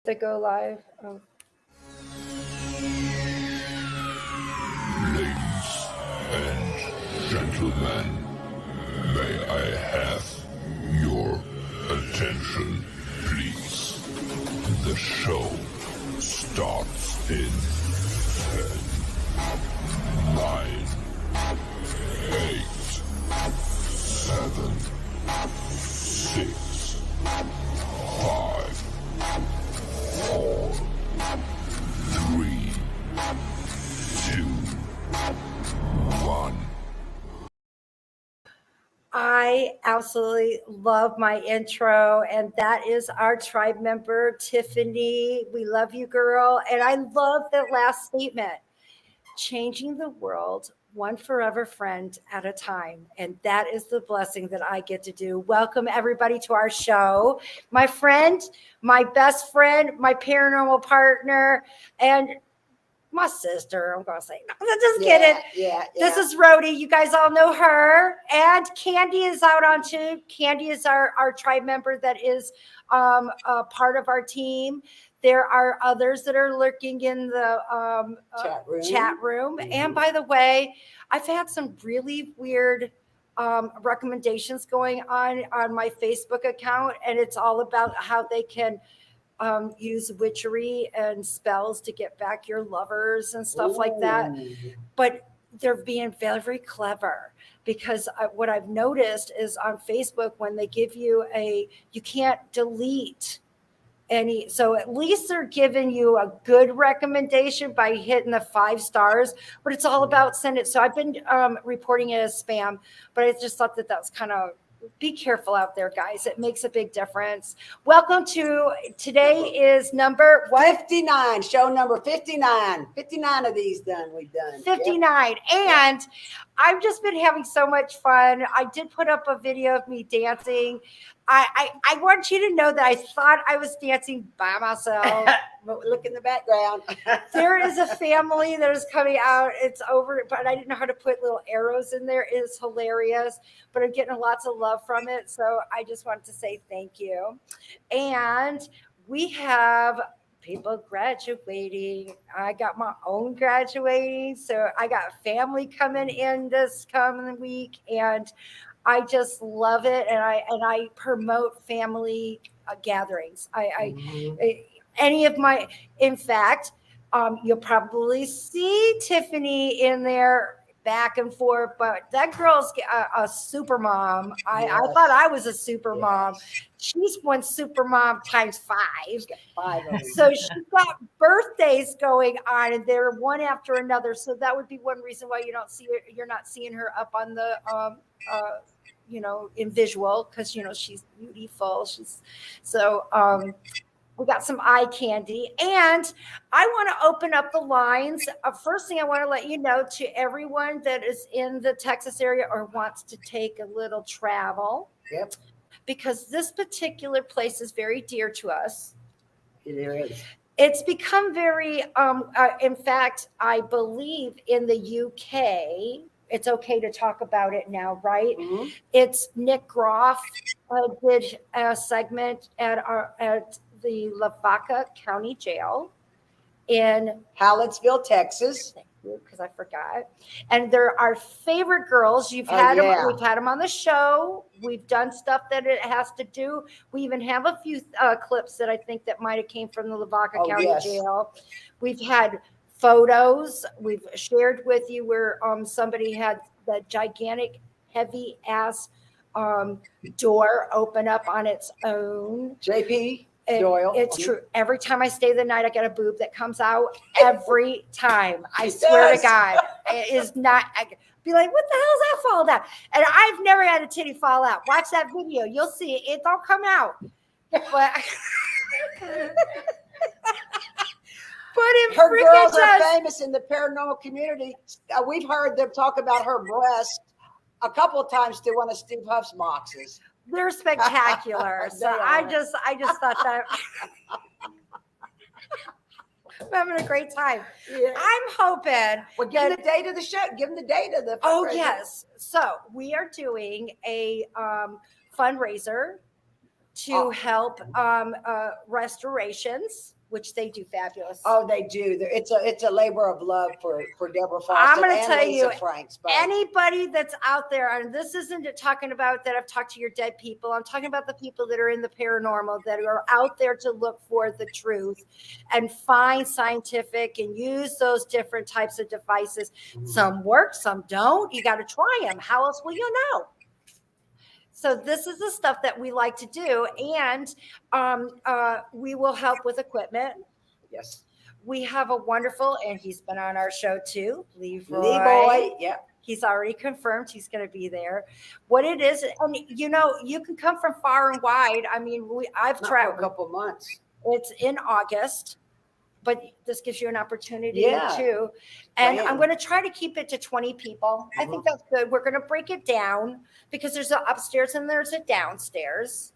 the go live. Oh. Ladies and gentlemen, may I have your attention, please? The show starts in 10, 9, 8, 7, 6, 5, 4, 3, 2, 1. I absolutely love my intro, and that is our tribe member, Tiffany. We love you, girl. And I love that last statement, changing the world one forever friend at a time. And that is the blessing that I get to do. Welcome, everybody, to our show. My friend, my best friend, my paranormal partner, and my sister. I'm going to say, no, just kidding. Yeah. This is Rody. You guys all know her. And Kandi is out on too. Kandi is our tribe member that is a part of our team. There are others that are lurking in the chat room. Mm-hmm. And by the way, I've had some really weird recommendations going on my Facebook account. And it's all about how they can use witchery and spells to get back your lovers and stuff like that. But they're being very, very clever, because what I've noticed is on Facebook, when they give you you can't delete any. So at least they're giving you a good recommendation by hitting the 5 stars, but it's all about send it. So I've been reporting it as spam, but I just thought that was kind of, be careful out there, guys. It makes a big difference. Welcome to, today is number 59, show number 59. 59 of these we've done. 59. Yep. And I've just been having so much fun. I did put up a video of me dancing. I want you to know that I thought I was dancing by myself. But look in the background. There is a family that is coming out. It's over, but I didn't know how to put little arrows in there. It is hilarious, but I'm getting lots of love from it. So I just wanted to say thank you. And we have people graduating. I got my own graduating. So I got family coming in this coming week, and I just love it, and I promote family gatherings. Any of my, in fact, you'll probably see Tiffany in there back and forth, but that girl's a super mom. I thought I was a super mom. She's one super mom times 5. She's got 5 of them. So she's got birthdays going on, and they're one after another. So that would be one reason why you don't see her. You're not seeing her up on the in visual, because she's beautiful. We got some eye candy, and I want to open up the lines. First thing I want to let you know, to everyone that is in the Texas area or wants to take a little travel. Yep. Because this particular place is very dear to us. It is. It's become very, in fact, I believe in the UK, it's okay to talk about it now, right? Mm-hmm. It's Nick Groff did a segment at the Lavaca County Jail in Hallettsville, Texas. Thank you, because I forgot. And they're our favorite girls. You've had them. We've had them on the show. We've done stuff that it has to do. We even have a few clips that I think that might have came from the Lavaca County Jail. We've had photos we've shared with you where somebody had that gigantic, heavy ass door open up on its own. JP. It's true. Every time I stay the night, I get a boob that comes out every time. I swear to God, it is not. I be like, what the hell is that fall down? And I've never had a titty fall out. Watch that video. You'll see it. It don't come out. But her girls are famous in the paranormal community. We've heard them talk about her breast a couple of times to one of Steve Huff's boxes. They're spectacular. So I just thought that I'm having a great time. Yeah. I'm hoping. Well, give them the date of the show. Give them the date of the fundraiser. Oh, yes. So we are doing a fundraiser to help restorations. which they do fabulous. Oh, they do. It's a labor of love for Deborah Fawcett I'm going to and tell Lisa you, Franks. But anybody that's out there, and this isn't talking about that I've talked to your dead people. I'm talking about the people that are in the paranormal, that are out there to look for the truth and find scientific and use those different types of devices. Some work, some don't. You got to try them. How else will you know? So this is the stuff that we like to do, and we will help with equipment. yes, We have a wonderful, and he's been on our show too, Leroy. Yeah. He's already confirmed he's going to be there. What it is, and you can come from far and wide. I mean, I've Not for traveled. a couple months. It's in August, but this gives you an opportunity Yeah. too. And Plan. I'm going to try to keep it to 20 people. I think that's good. We're going to break it down because there's an upstairs and there's a downstairs.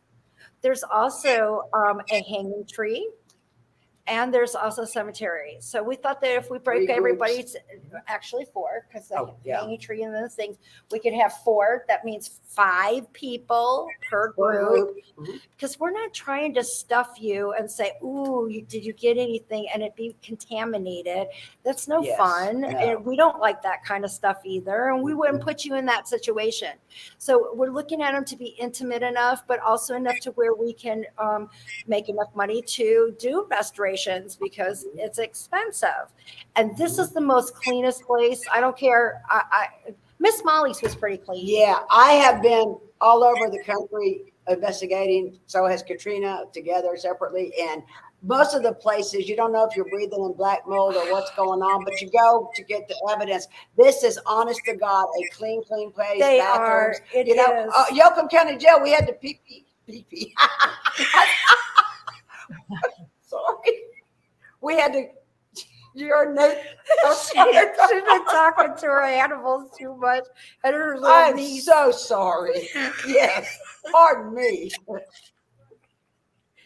There's also a hanging tree. And there's also cemetery. So we thought that if we break 3 groups. everybody's, actually 4, because the Oh, yeah. hanging tree and those things, we could have 4. That means 5 people per group. Because we're not trying to stuff you and say, ooh, did you get anything? And it be contaminated. That's no Yes, fun. no. And we don't like that kind of stuff either. And we wouldn't put you in that situation. So we're looking at them to be intimate enough, but also enough to where we can make enough money to do restorations because it's expensive. And this is the most cleanest place. I don't care. Miss Molly's was pretty clean. Yeah, I have been all over the country investigating. So has Katrina, together separately. And most of the places, you don't know if you're breathing in black mold or what's going on, but you go to get the evidence. This is, honest to God, a clean place. They bathrooms. are. It You know, is. Yoakum County Jail, we had to pee. Sorry. We had to urinate. She's been talking to her animals too much. And her little I'm niece. so sorry. Yes, pardon me.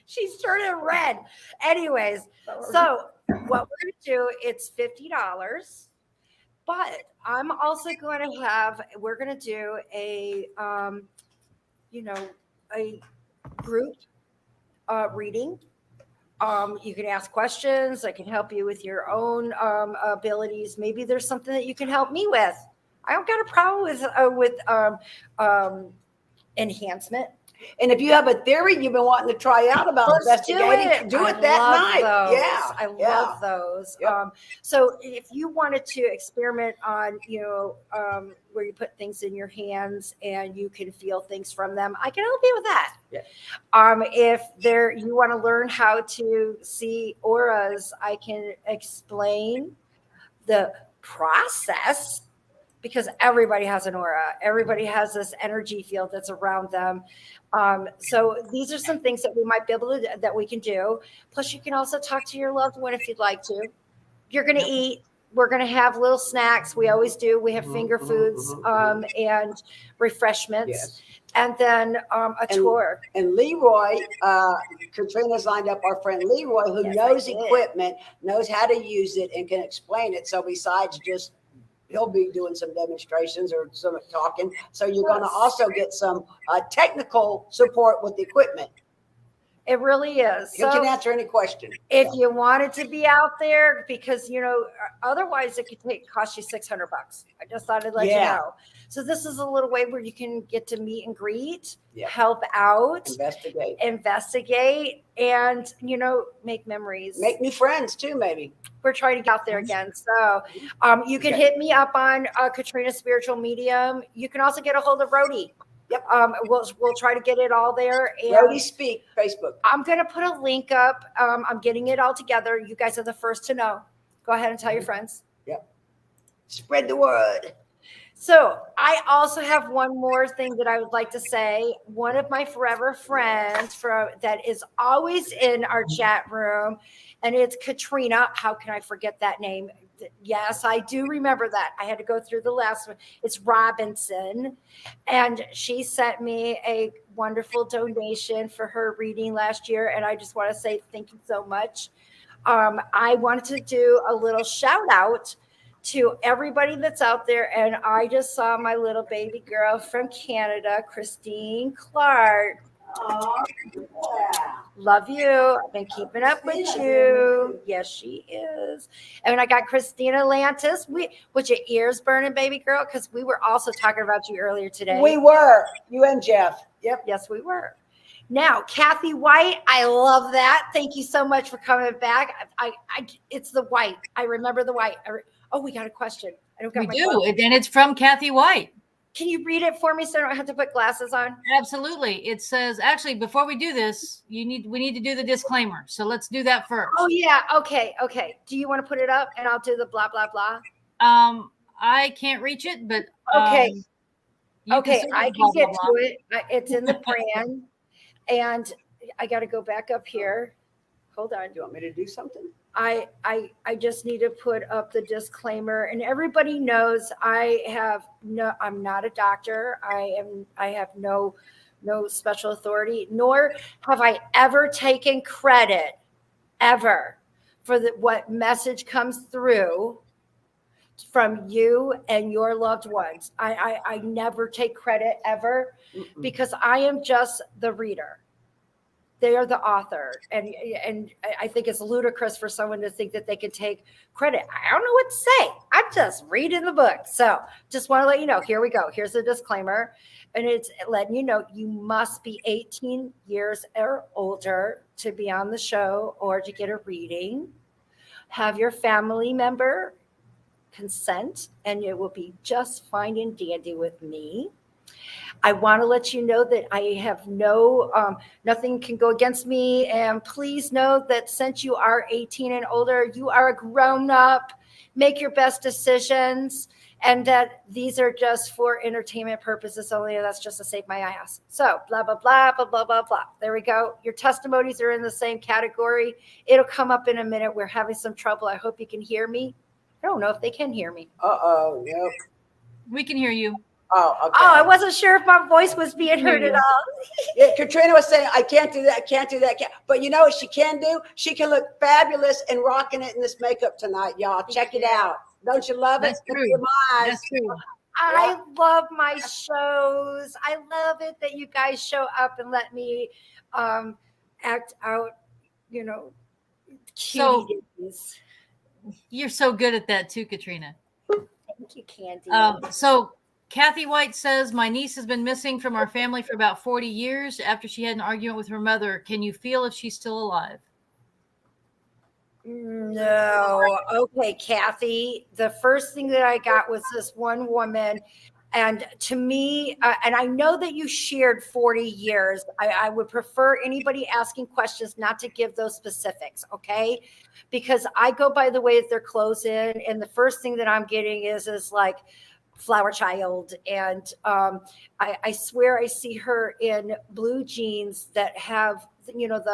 She's turning red. Anyways, so what we're going to do, it's $50. But I'm also going to we're going to do a group reading. You can ask questions. I can help you with your own abilities. Maybe there's something that you can help me with. I don't got a problem with enhancement. And if you have a theory you've been wanting to try out about investigating, do it that night. Those. Yeah, I love those. Yep. So if you wanted to experiment on, where you put things in your hands and you can feel things from them, I can help you with that. Yeah. If you want to learn how to see auras, I can explain the process. Because everybody has an aura. Everybody has this energy field that's around them. So these are some things that we might be able to, that we can do. Plus you can also talk to your loved one if you'd like to. You're going to eat. We're going to have little snacks. We always do. We have finger foods and refreshments. Yes. And then a tour. And Leroy, Katrina's lined up our friend Leroy, who knows equipment, knows how to use it, and can explain it. So besides just, he'll be doing some demonstrations or some talking. So you're going to also get some technical support with the equipment. It really is. You can answer any question. If you wanted to be out there, because otherwise it could cost you $600. I just thought I'd let you know. So this is a little way where you can get to meet and greet, help out, investigate, and make memories. Make new friends too, maybe. We're trying to get out there again. So you can hit me up on Katrina Spiritual Medium. You can also get a hold of Rody. Yep. We'll try to get it all there. And Rody Speak, Facebook. I'm going to put a link up. I'm getting it all together. You guys are the first to know. Go ahead and tell your friends. Yep. Spread the word. So I also have one more thing that I would like to say. One of my forever friends that is always in our chat room, and it's Katrina. How can I forget that name? Yes, I do remember that. I had to go through the last one. It's Robinson. And she sent me a wonderful donation for her reading last year. And I just want to say thank you so much. I wanted to do a little shout out to everybody that's out there. And I just saw my little baby girl from Canada, Christine Clark. Oh, yeah. Love you. I've been keeping up with you. Yes, she is. And I got Christina Lantis. With your ears burning, baby girl, because we were also talking about you earlier today. We were. You and Jeff. Yep. Yes, we were. Now, Kathy White, I love that. Thank you so much for coming back. It's the white. I remember the white. We got a question. I don't got We my do, glasses. and it's from Kathy White. Can you read it for me so I don't have to put glasses on? Absolutely. It says, actually, before we do this, we need to do the disclaimer. So let's do that first. Oh yeah. Okay. Do you want to put it up and I'll do the blah blah blah? I can't reach it, but okay. I can get to it. It's in the brand, and I got to go back up here. Hold on. Do you want me to do something? I just need to put up the disclaimer, and everybody knows I'm not a doctor. I have no special authority, nor have I ever taken credit ever for what message comes through from you and your loved ones. I never take credit ever because I am just the reader. They are the author. And I think it's ludicrous for someone to think that they can take credit. I don't know what to say. I'm just reading the book. So just want to let you know, here we go. Here's the disclaimer. And it's letting you know you must be 18 years or older to be on the show or to get a reading. Have your family member consent, and it will be just fine and dandy with me. I want to let you know that I have nothing can go against me. And please know that since you are 18 and older, you are a grown up. Make your best decisions. And that these are just for entertainment purposes only. That's just to save my ass. So blah, blah, blah, blah, blah, blah, blah. There we go. Your testimonies are in the same category. It'll come up in a minute. We're having some trouble. I hope you can hear me. I don't know if they can hear me. Nope. We can hear you. Oh, okay. Oh, I wasn't sure if my voice was being heard at all. Yeah, Katrina was saying, I can't do that, can't do that. But you know what she can do? She can look fabulous and rocking it in this makeup tonight, y'all. Check it out. Don't you love That's it? true. That's true. I love my shows. I love it that you guys show up and let me act out, cuties. You're so good at that too, Katrina. Thank you, Kandi. So Kathy White says, my niece has been missing from our family for about 40 years after she had an argument with her mother. Can you feel if she's still alive? No. Okay, Kathy. The first thing that I got was this one woman. And to me, and I know that you shared 40 years. I would prefer anybody asking questions not to give those specifics, okay? Because I go by the way that they're close in. And the first thing that I'm getting is like, flower child, and I swear I see her in blue jeans that have the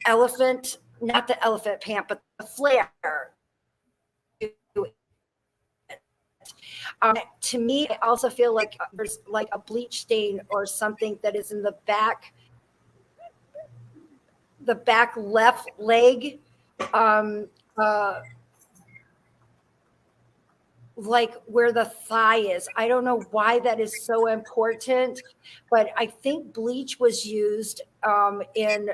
elephant, not the elephant pant, but the flare. To me, I also feel like there's like a bleach stain or something that is in the back left leg. Like where the thigh is. I don't know why that is so important, but I think bleach was used in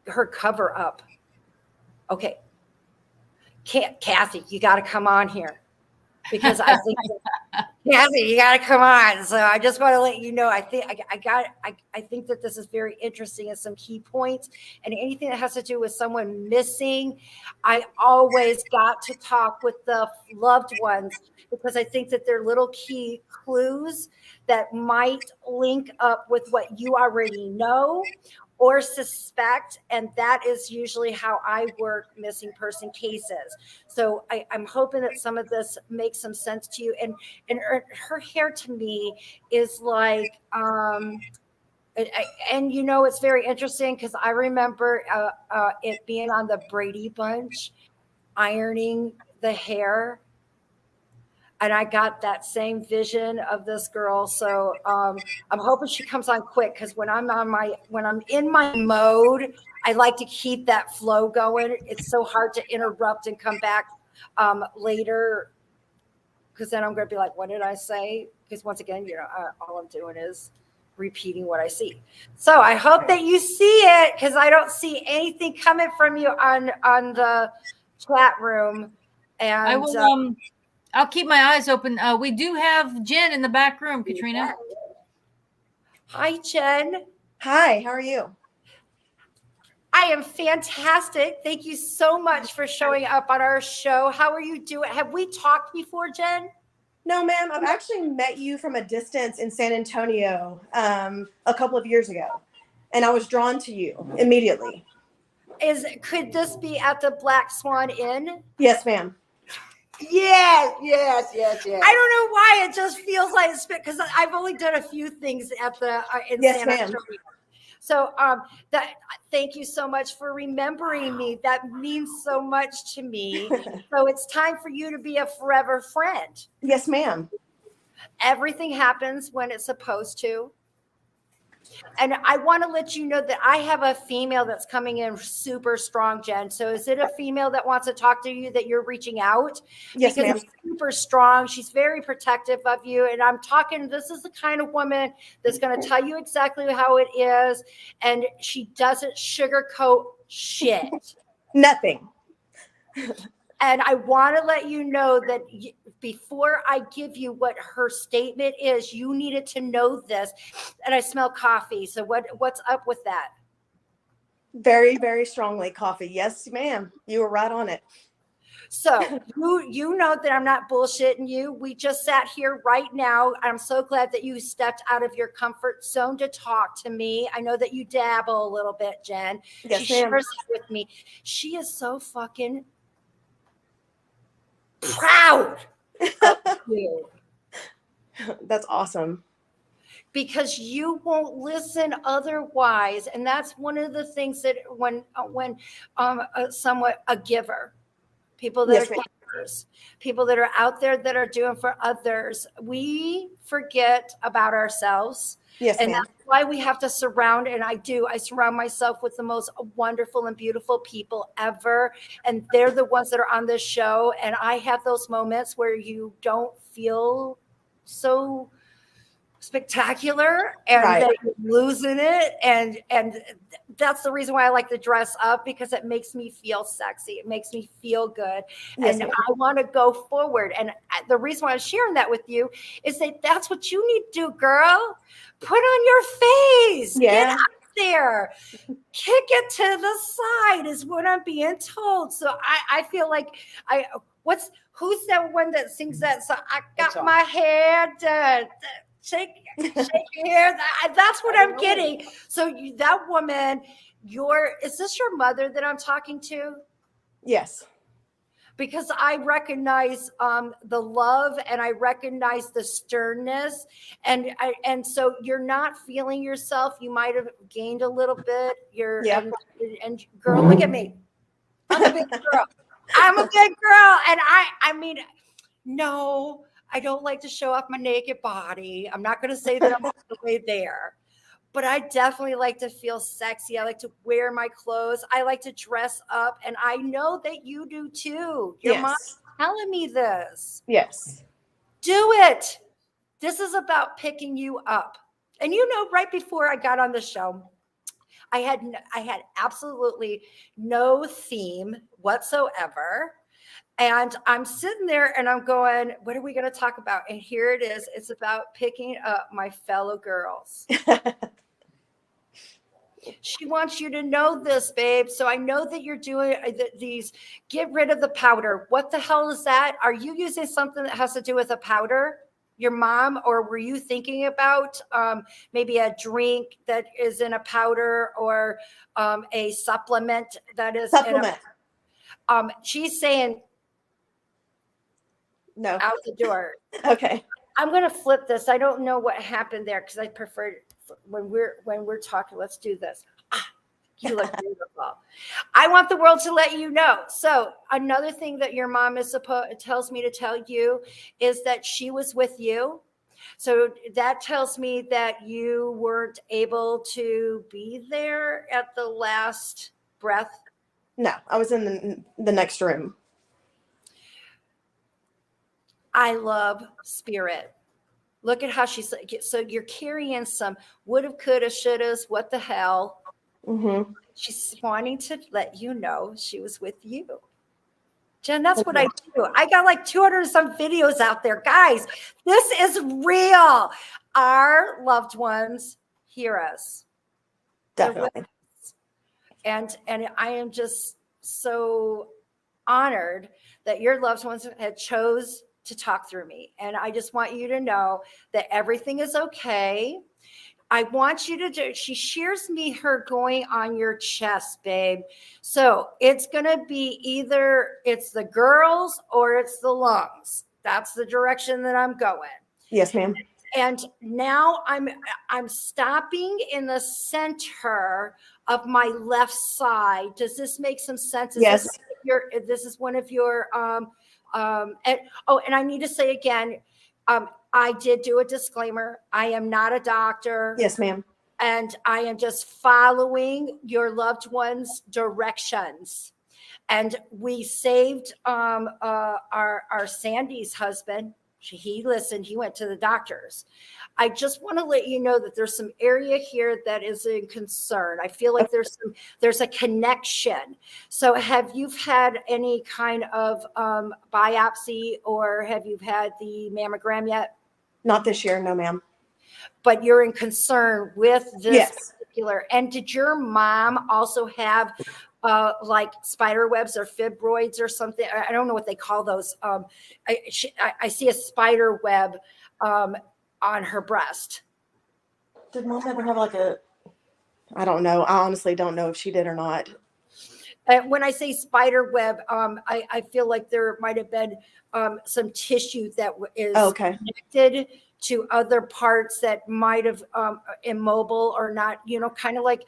her cover up. Okay, Kathy, you got to come on here because I think Kathy, you got to come on. So I just want to let you know, I think that this is very interesting and some key points, and anything that has to do with someone missing, I always got to talk with the loved ones because I think that they're little key clues that might link up with what you already know or suspect, and that is usually how I work missing person cases. So I'm hoping that some of this makes some sense to you. And her hair to me is like, and it's very interesting because I remember it being on the Brady Bunch, ironing the hair. And I got that same vision of this girl. So I'm hoping she comes on quick because when I'm in my mode, I like to keep that flow going. It's so hard to interrupt and come back later because then I'm going to be like, what did I say? Because once again, all I'm doing is repeating what I see. So I hope that you see it, because I don't see anything coming from you on the chat room. And I will. I'll keep my eyes open. We do have Jen in the back room, Katrina. Hi, Jen. Hi, how are you? I am fantastic. Thank you so much for showing up on our show. How are you doing? Have we talked before, Jen? No, ma'am. I've actually met you from a distance in San Antonio a couple of years ago, and I was drawn to you immediately. Could this be at the Black Swan Inn? Yes, ma'am. Yes. I don't know why it just feels like it's because I've only done a few things at the in Yes, San ma'am. Antonio. So thank you so much for remembering me. That means so much to me. So it's time for you to be a forever friend. Yes, ma'am. Everything happens when it's supposed to. And I want to let you know that I have a female that's coming in super strong, Jen. So is it a female that wants to talk to you that you're reaching out? Yes, because ma'am. it's super strong. She's very protective of you. And I'm talking, this is the kind of woman that's going to tell you exactly how it is. And she doesn't sugarcoat shit. Nothing. And I want to let you know that before I give you what her statement is, you needed to know this. And I smell coffee. So what's up with that? Very, very strongly coffee. Yes, ma'am. You were right on it. So you know that I'm not bullshitting you. We just sat here right now. I'm so glad that you stepped out of your comfort zone to talk to me. I know that you dabble a little bit, Jen. Yes, she ma'am. shares it with me. She is so fucking proud of you. That's awesome. Because you won't listen otherwise. And that's one of the things that when somewhat a giver, people that Yes, are ma'am. givers, people that are out there that are doing for others, we forget about ourselves. Yes, And ma'am. that's why we have to surround, and I surround myself with the most wonderful and beautiful people ever. And they're the ones that are on this show. And I have those moments where you don't feel so spectacular and Right. that you're losing it. And that's the reason why I like to dress up, because it makes me feel sexy. It makes me feel good. Yes, And ma'am. I want to go forward. And the reason why I'm sharing that with you is that that's what you need to do, girl. Put on your face. Yeah. Get out there. Kick it to the side is what I'm being told. So I feel like who's that one that sings that song? I got my hair done. Shake your hair. That's what I'm getting. So that woman, is this your mother that I'm talking to? Yes. Because I recognize the love and I recognize the sternness, and so you're not feeling yourself. You might have gained a little bit. And girl, look at me. I'm a big girl. I'm a big girl, and I mean, no. I don't like to show off my naked body. I'm not going to say that I'm all the way there, but I definitely like to feel sexy. I like to wear my clothes. I like to dress up, and I know that you do too. Your mom's telling me this. Yes. Do it. This is about picking you up. And right before I got on the show, I had absolutely no theme whatsoever. And I'm sitting there and I'm going, what are we going to talk about? And here it is. It's about picking up my fellow girls. She wants you to know this, babe. So I know that you're doing these, get rid of the powder. What the hell is that? Are you using something that has to do with a powder? Your mom, or were you thinking about maybe a drink that is in a powder, or a supplement that is Supplement. She's saying, no, out the door. Okay. I'm going to flip this. I don't know what happened there, because I prefer when we're talking. Let's do this. You look beautiful. I want the world to let you know. So another thing that your mom tells me to tell you is that she was with you. So that tells me that you weren't able to be there at the last breath. No, I was in the next room. I love spirit. Look at how she's, so you're carrying some woulda, coulda, shouldas, what the hell. Mm-hmm. She's wanting to let you know she was with you. Jen, that's what I do. I got like 200 and some videos out there. Guys, this is real. Our loved ones hear us. They're with Definitely. us. And I am just so honored that your loved ones had chose to talk through me. And I just want you to know that everything is okay. I want you to do, she shares me her going on your chest, babe. So it's going to be either it's the girls or it's the lungs. That's the direction that I'm going. Yes, ma'am. And now I'm stopping in the center of my left side. Does this make some sense? Yes. This is one of your and I need to say again, I did do a disclaimer. I am not a doctor. Yes, ma'am. And I am just following your loved one's directions. And we saved our Sandy's husband. He listened. He went to the doctors. I just want to let you know that there's some area here that is in concern. I feel like there's a connection. So have you had any kind of biopsy, or have you had the mammogram yet? Not this year, no, ma'am. But you're in concern with this Yes. particular. And did your mom also have like spider webs or fibroids or something? I don't know what they call those. I see a spider web on her breast. Did mom ever have like a? I don't know. I honestly don't know if she did or not. When I say spider web, I feel like there might have been some tissue that is connected to other parts that might have immobile or not, kind of like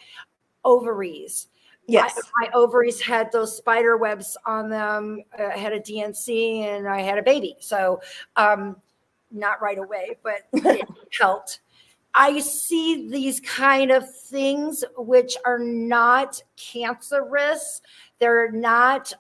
ovaries. Yes. My ovaries had those spider webs on them. I had a DNC and I had a baby. So not right away, but it helped. I see these kind of things which are not cancerous. They're not,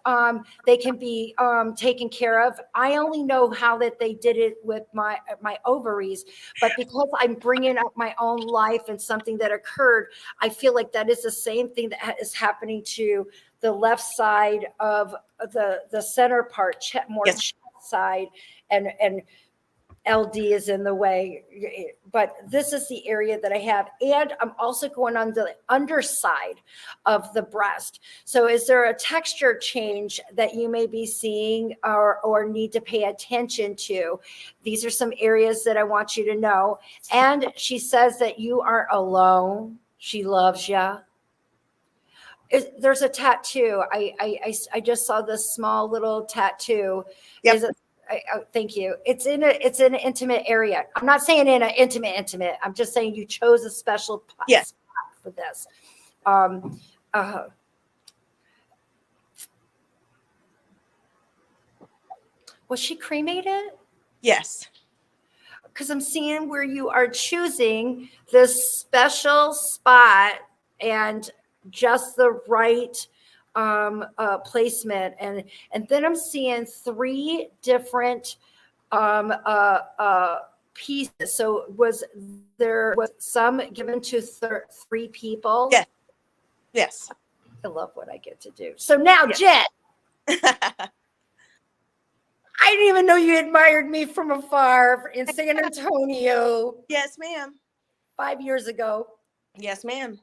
they can be taken care of. I only know how that they did it with my ovaries, but because I'm bringing up my own life and something that occurred, I feel like that is the same thing that is happening to the left side of the center part, more Yes. chest side, and LD is in the way, but this is the area that I have. And I'm also going on the underside of the breast. So is there a texture change that you may be seeing or need to pay attention to? These are some areas that I want you to know. And she says that you aren't alone. She loves you. There's a tattoo. I just saw this small little tattoo. Yep. Is it? Thank you. It's in an intimate area. I'm not saying in an intimate. I'm just saying you chose a special spot for this. Was she cremated? Yes. Because I'm seeing where you are choosing this special spot and just the right placement, and then I'm seeing 3 different pieces. So was some given to 3 people? Yes. Yes. I love what I get to do. So now, Jen, I didn't even know you admired me from afar in San Antonio. Yes, ma'am. 5 years ago. Yes, ma'am.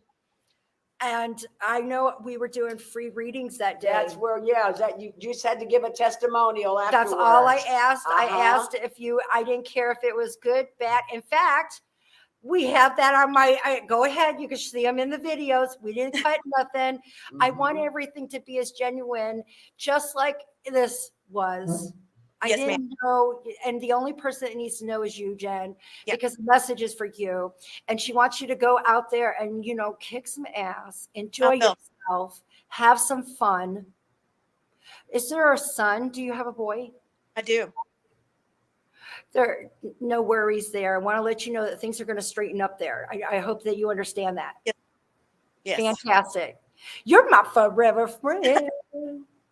And I know we were doing free readings that day. That's where, that you just had to give a testimonial afterwards. That's all I asked. I asked I didn't care if it was good, bad. In fact, we have that on go ahead. You can see them in the videos. We didn't cut nothing. I want everything to be as genuine, just like this was. Yes, I didn't know, and the only person that needs to know is you, Jen, because the message is for you. And she wants you to go out there and, kick some ass, enjoy yourself, have some fun. Is there a son? Do you have a boy? I do. There are no worries there. I want to let you know that things are going to straighten up there. I hope that you understand that. Yes. Fantastic. You're my forever friend.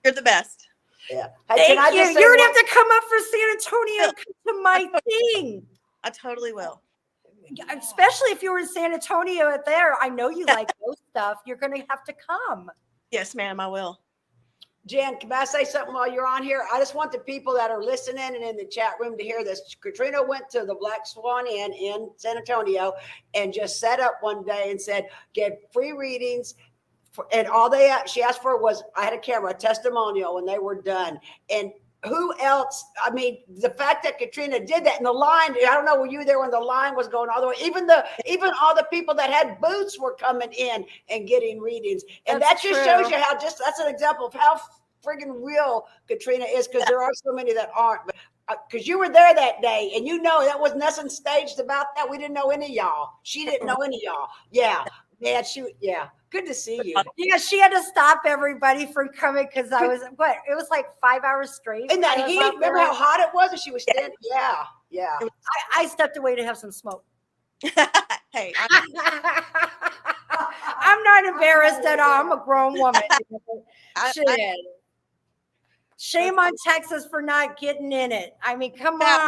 You're the best. Yeah. Hey, Thank can I you. just say You're gonna one- have to come up for San Antonio to my thing. I totally will. Especially if you were in San Antonio at there. I know you like those stuff. You're gonna have to come. Yes, ma'am, I will. Jen, can I say something while you're on here? I just want the people that are listening and in the chat room to hear this. Katrina went to the Black Swan Inn in San Antonio and just set up one day and said, get free readings. And all she asked for was, I had a camera, a testimonial when they were done. And who else? I mean, the fact that Katrina did that, and the line, I don't know, were you there when the line was going all the way? Even all the people that had booths were coming in and getting readings. And That's that just true. shows you how that's an example of how friggin' real Katrina is, because there are so many that aren't. But because you were there that day, and you know that was nothing staged about that. We didn't know any of y'all. She didn't know any of y'all. Yeah. Man, good to see you. Yeah, she had to stop everybody from coming because I was it was like 5 hours straight. In that I was heat, out remember there. how hot it was? And she was standing. Yeah. I stepped away to have some smoke. Hey, I'm not embarrassed at all. I'm a grown woman. Shit. Shame on Texas for not getting in it. I mean, come on.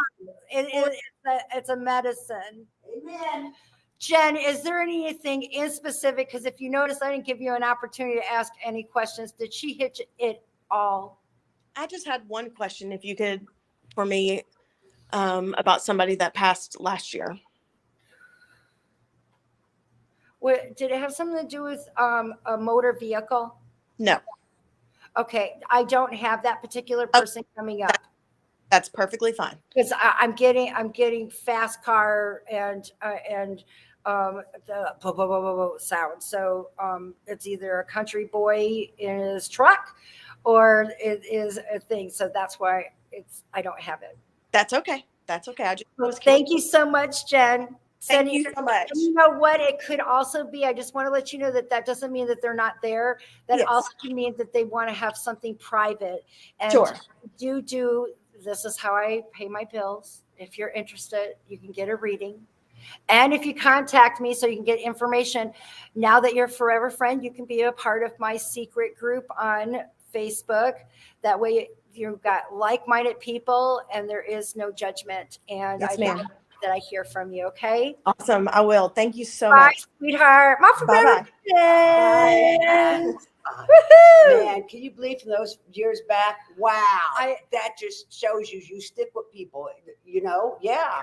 It's a medicine. Amen. Jen, is there anything in specific? Because if you notice, I didn't give you an opportunity to ask any questions. Did she hit it all? I just had one question, if you could, for me, about somebody that passed last year. Did it have something to do with a motor vehicle? No, Okay, I don't have that particular person coming up that's perfectly fine. because I'm getting fast car and the blah, blah, blah, blah, blah sound. So it's either a country boy in his truck or it is a thing. So that's why I don't have it. That's okay. That's okay. I just Well, thank you so much, Jen. Thank you so much. You know what? It could also be, I just want to let you know that doesn't mean that they're not there. That Yes. also can mean that they want to have something private. And Sure. this is how I pay my bills. If you're interested, you can get a reading. And if you contact me so you can get information, now that you're a forever friend, you can be a part of my secret group on Facebook. That way you've got like-minded people and there is no judgment. And Yes, I ma'am. think that I hear from you, okay? Awesome. I will. Thank you so Bye, much. sweetheart. My Bye-bye. friends. Man, can you believe from those years back? Wow. That just shows you stick with people, you know? Yeah.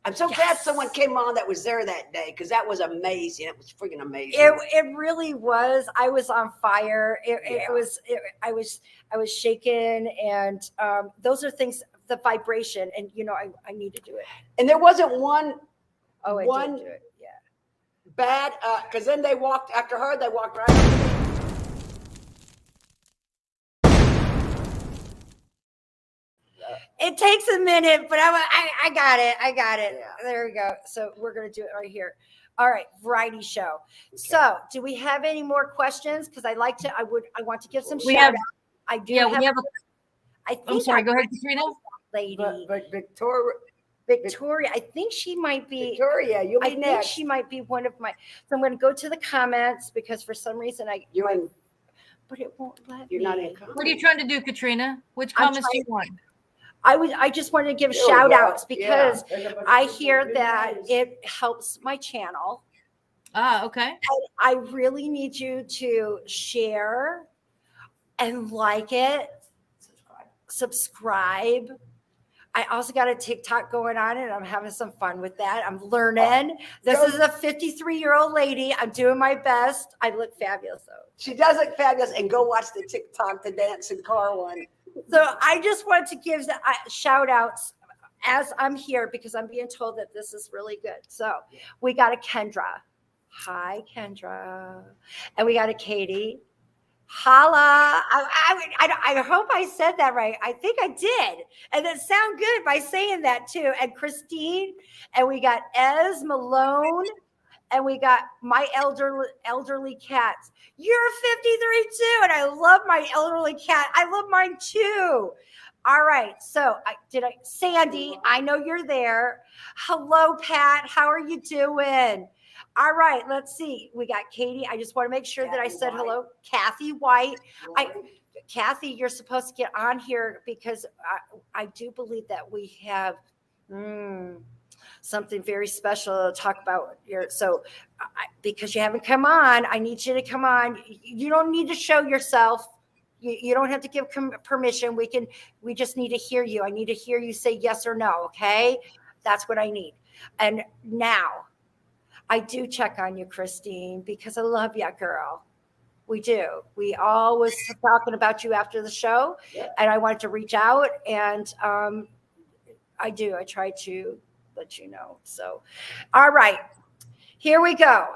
I'm so glad someone came on that was there that day, because that was amazing. It was freaking amazing. It really was. I was on fire. I was shaken, and those are things. The vibration, and I need to do it. And there wasn't one. Oh, I one did do it. Yeah. Bad, because then they walked after her. They walked right up to me. It takes a minute, but I got it. I got it. Yeah. There we go. So we're gonna do it right here. All right, variety show. Okay. So, do we have any more questions? Because I want to give some shout out. I do. Yeah, we have. I'm sorry. Go ahead, Katrina. Lady, but Victoria, I think she might be. Victoria, you'll be next. I think she might be one of my. So I'm going to go to the comments because for some reason but it won't let me. You're not in comments. What are you trying to do, Katrina? Which comments do you want? I just wanted to give shout outs because I hear that it helps my channel. Okay. And I really need you to share and like it, subscribe. I also got a TikTok going on and I'm having some fun with that. I'm learning. This is a 53-year-old lady. I'm doing my best. I look fabulous though. She does look fabulous. And go watch the TikTok, the dancing car one. So I just want to give shout outs as I'm here because I'm being told that this is really good. So we got a Kendra. Hi, Kendra. And we got a Katie. Holla. I hope I said that right. I think I did. And that sound good by saying that too. And Christine. And we got Ez Malone. And we got my elderly cats. You're 53 too. And I love my elderly cat. I love mine too. All right. So Sandy, I know you're there. Hello, Pat. How are you doing? All right, let's see. We got Katie. I just want to make sure that I Kathy said White. hello. Kathy White. Lori. Kathy, you're supposed to get on here because I do believe that we have something very special to talk about here. So, because you haven't come on, I need you to come on. You don't need to show yourself. You don't have to give permission. We just need to hear you. I need to hear you say yes or no. Okay. That's what I need. And now I do check on you, Christine, because I love you, girl. We do. We always talking about you after the show, and I wanted to reach out, and I do. I try to let you know. So, all right, here we go.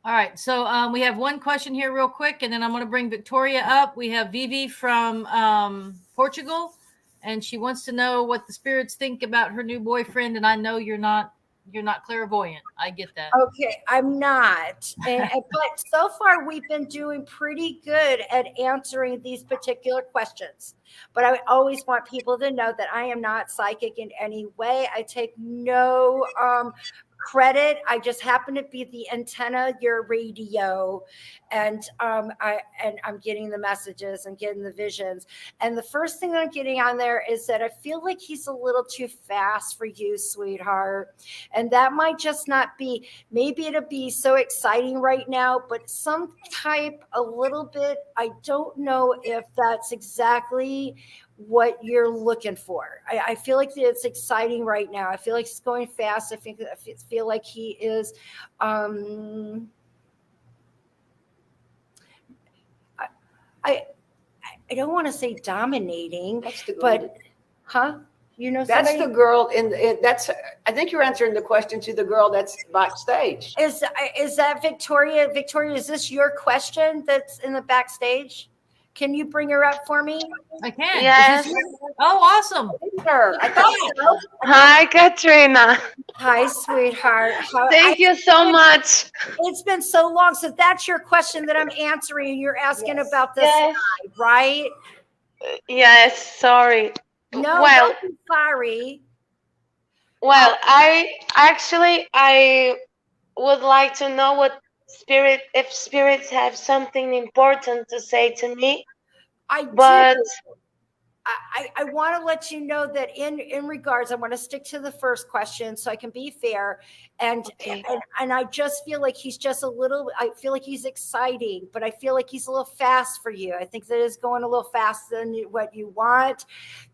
All right. So we have one question here real quick, and then I'm going to bring Victoria up. We have Vivi from Portugal, and she wants to know what the spirits think about her new boyfriend. And I know you're not clairvoyant. I get that. Okay, I'm not. But so far, we've been doing pretty good at answering these particular questions. But I always want people to know that I am not psychic in any way. I take no credit. I just happen to be the antenna, your radio, and I'm getting the messages and getting the visions. And the first thing I'm getting on there is that I feel like he's a little too fast for you, sweetheart. And that might just not be, maybe it'll be so exciting right now, but some type, a little bit, I don't know if that's exactly what you're looking for. I feel like it's exciting right now. I feel like it's going fast. I feel like he is, I don't want to say dominating, but you know, That's somebody? the girl that's. I think you're answering the question to the girl that's backstage. Is that Victoria? Victoria, is this your question that's in the backstage? Can you bring her up for me? I can. Yes. Oh, awesome. I thought so. Hi, Katrina. Hi, sweetheart. Thank you so much. It's been so long. So that's your question that I'm answering. You're asking about this, Yes. right? Yes, sorry. No, Well, don't be sorry. well, I would like to know if spirits have something important to say to me. But I want to let you know that in regards, I want to stick to the first question so I can be fair. And, Okay. and I just feel like he's just I feel like he's exciting, but I feel like he's a little fast for you. I think that is going a little faster than what you want.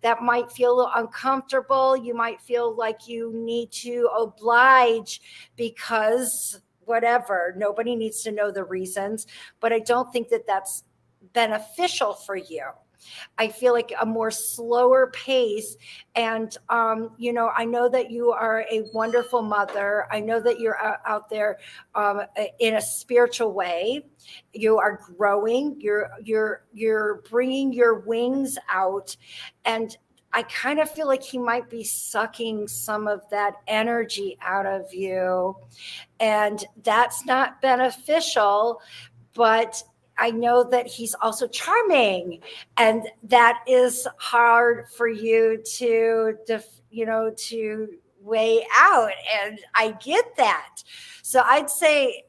That might feel a little uncomfortable. You might feel like you need to oblige because whatever, nobody needs to know the reasons, but I don't think that that's beneficial for you. I feel like a more slower pace. And, I know that you are a wonderful mother. I know that you're out there in a spiritual way. You are growing. You're bringing your wings out. And I kind of feel like he might be sucking some of that energy out of you. And that's not beneficial, but I know that he's also charming, and that is hard for you to weigh out. And I get that. So I'd say,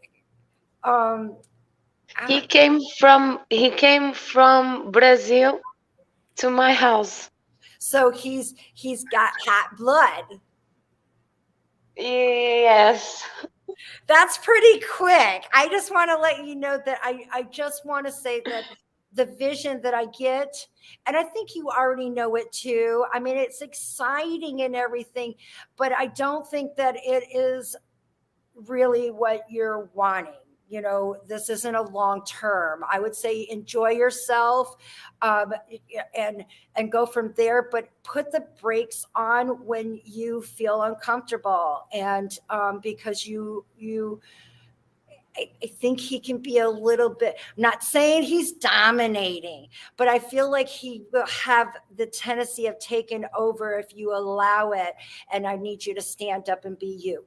he came from Brazil to my house. so he's got hot blood. Yes. That's pretty quick. I just want to let you know that I just want to say that the vision that I get, and I think you already know it too. I mean, it's exciting and everything, but I don't think that it is really what you're wanting. This isn't a long term. I would say enjoy yourself, and go from there, but put the brakes on when you feel uncomfortable. And because I think he can be a little bit, I'm not saying he's dominating, but I feel like he will have the tendency of taking over if you allow it. And I need you to stand up and be you.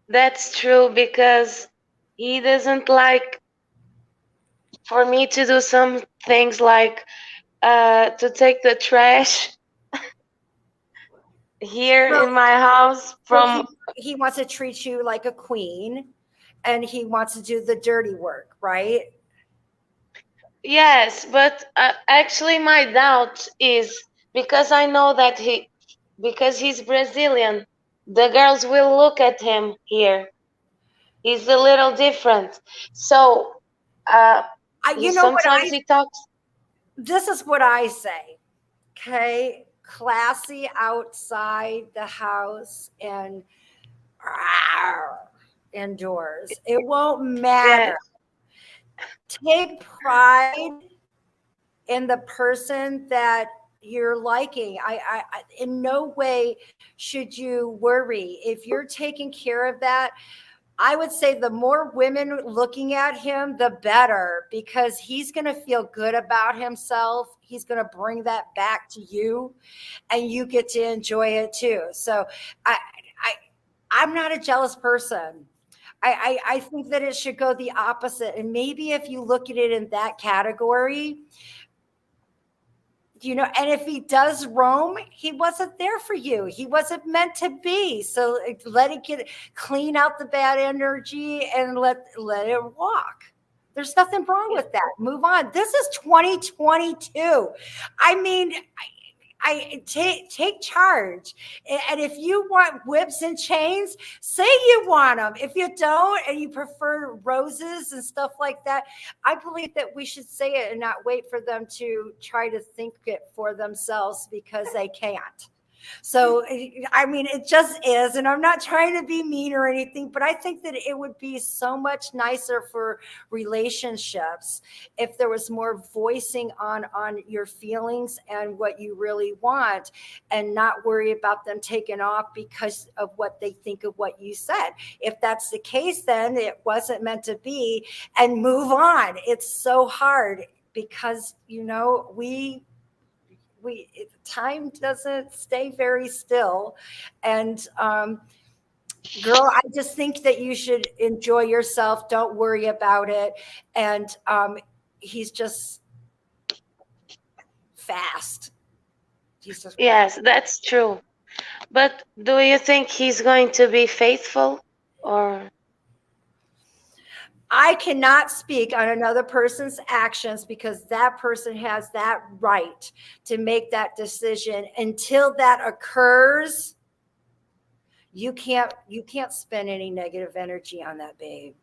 That's true, because he doesn't like for me to do some things like to take the trash. here Well, in my house from he wants to treat you like a queen, and he wants to do the dirty work, right? yes, but actually my doubt is because I know that because he's Brazilian, the girls will look at him here. He's a little different. So You know what sometimes he talks. this is what I say. Okay, classy outside the house and indoors. It won't Yeah, matter. Take pride in the person that you're liking. I in no way should you worry if you're taking care of that. I would say the more women looking at him, the better, because he's going to feel good about himself. He's going to bring that back to you, and you get to enjoy it too. So I, I I'm not a jealous person. I think that it should go the opposite. And maybe if you look at it in that category, and if he does roam, he wasn't there for you. He wasn't meant to be. So let it clean out the bad energy and let it walk. There's nothing wrong with that. Move on. This is 2022. I mean, I take charge. And if you want whips and chains, say you want them. If you don't, and you prefer roses and stuff like that, I believe that we should say it and not wait for them to try to think it for themselves, because they can't. So, I mean, it just is. And I'm not trying to be mean or anything, but I think that it would be so much nicer for relationships if there was more voicing on your feelings and what you really want, and not worry about them taking off because of what they think of what you said. If that's the case, then it wasn't meant to be, and move on. It's so hard because, time doesn't stay very still. And girl, I just think that you should enjoy yourself. Don't worry about it. And he's just fast. yes, that's true. But do you think he's going to be faithful or? I cannot speak on another person's actions, because that person has that right to make that decision. Until that occurs, you can't spend any negative energy on that, babe.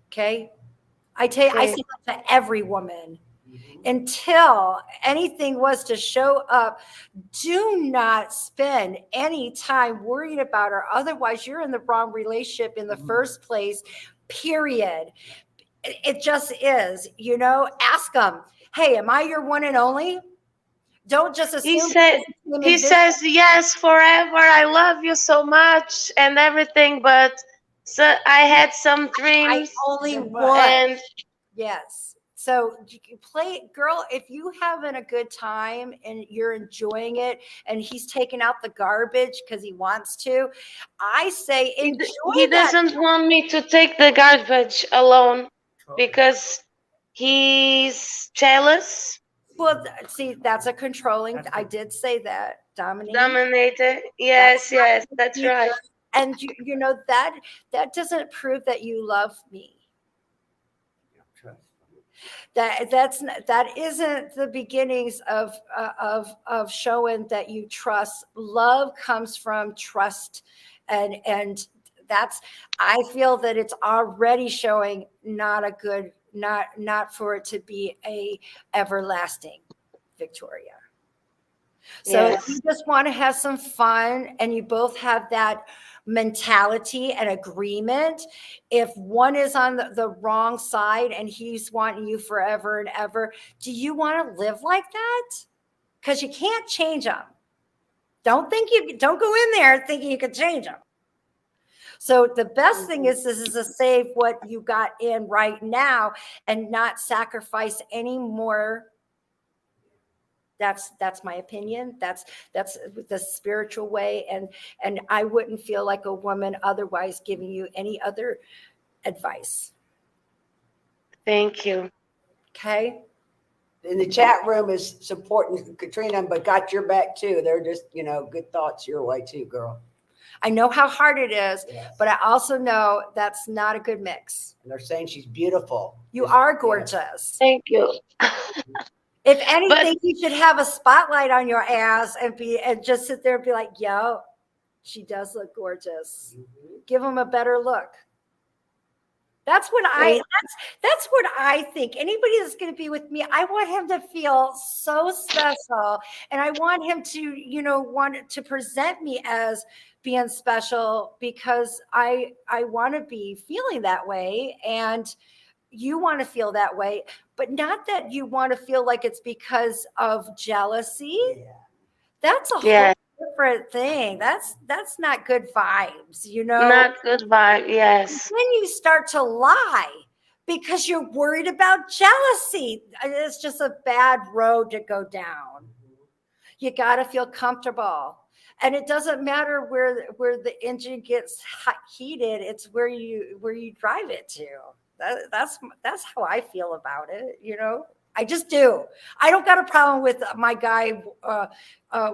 Okay? I say that to every woman. Until anything was to show up, do not spend any time worried about her. Otherwise, you're in the wrong relationship in the first place, period. It just is. Ask them, hey, am I your one and only? Don't just assume. He says yes forever. I love you so much and everything, but so I had some dreams. I only want. And yes. So you can play, girl, if you having a good time and you're enjoying it, and he's taking out the garbage because he wants to, I say enjoy. He doesn't want me to take the garbage alone because he's jealous. Well, see, that's a controlling. I did say that. Dominated. Yes, that's right. And that doesn't prove that you love me. That isn't the beginnings of showing that you trust. Love comes from trust, and that's, I feel that it's already showing not a good, not for it to be a everlasting, Victoria. So if you just want to have some fun and you both have that mentality and agreement, if one is on the wrong side and he's wanting you forever and ever, do you want to live like that? Because you can't change them. Don't go in there thinking you can change them. So the best thing is to save what you got in right now and not sacrifice any more. That's my opinion. That's the spiritual way. And I wouldn't feel like a woman otherwise giving you any other advice. Thank you. Okay. in the chat room is supporting Katrina, but got your back too. They're just, good thoughts your way too, girl. I know how hard it is, Yes. but I also know that's not a good mix. And they're saying she's beautiful. You are gorgeous. Thank you. If anything, you should have a spotlight on your ass and just sit there and be like, yo, she does look gorgeous. Give them a better look. That's what that's what I think. Anybody that's going to be with me, I want him to feel so special, and I want him to, want to present me as being special, because I want to be feeling that way, and you want to feel that way, but not that you want to feel like it's because of jealousy. Yeah. That's a whole different thing. That's not good vibes, Not good vibe. Yes. Then you start to lie because you're worried about jealousy. It's just a bad road to go down. You got to feel comfortable. And it doesn't matter where the engine gets heated. It's where you drive it to. That's how I feel about it. I just do. I don't got a problem with my guy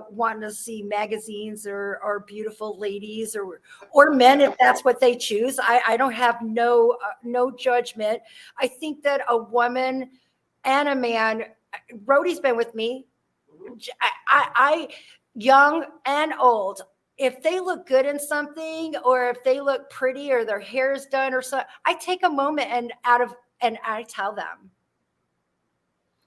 wanting to see magazines or beautiful ladies or men, if that's what they choose. I don't have no judgment. I think that a woman and a man, Rody's been with me, I young and old, if they look good in something, or if they look pretty, or their hair is done or something, I take a moment and I tell them.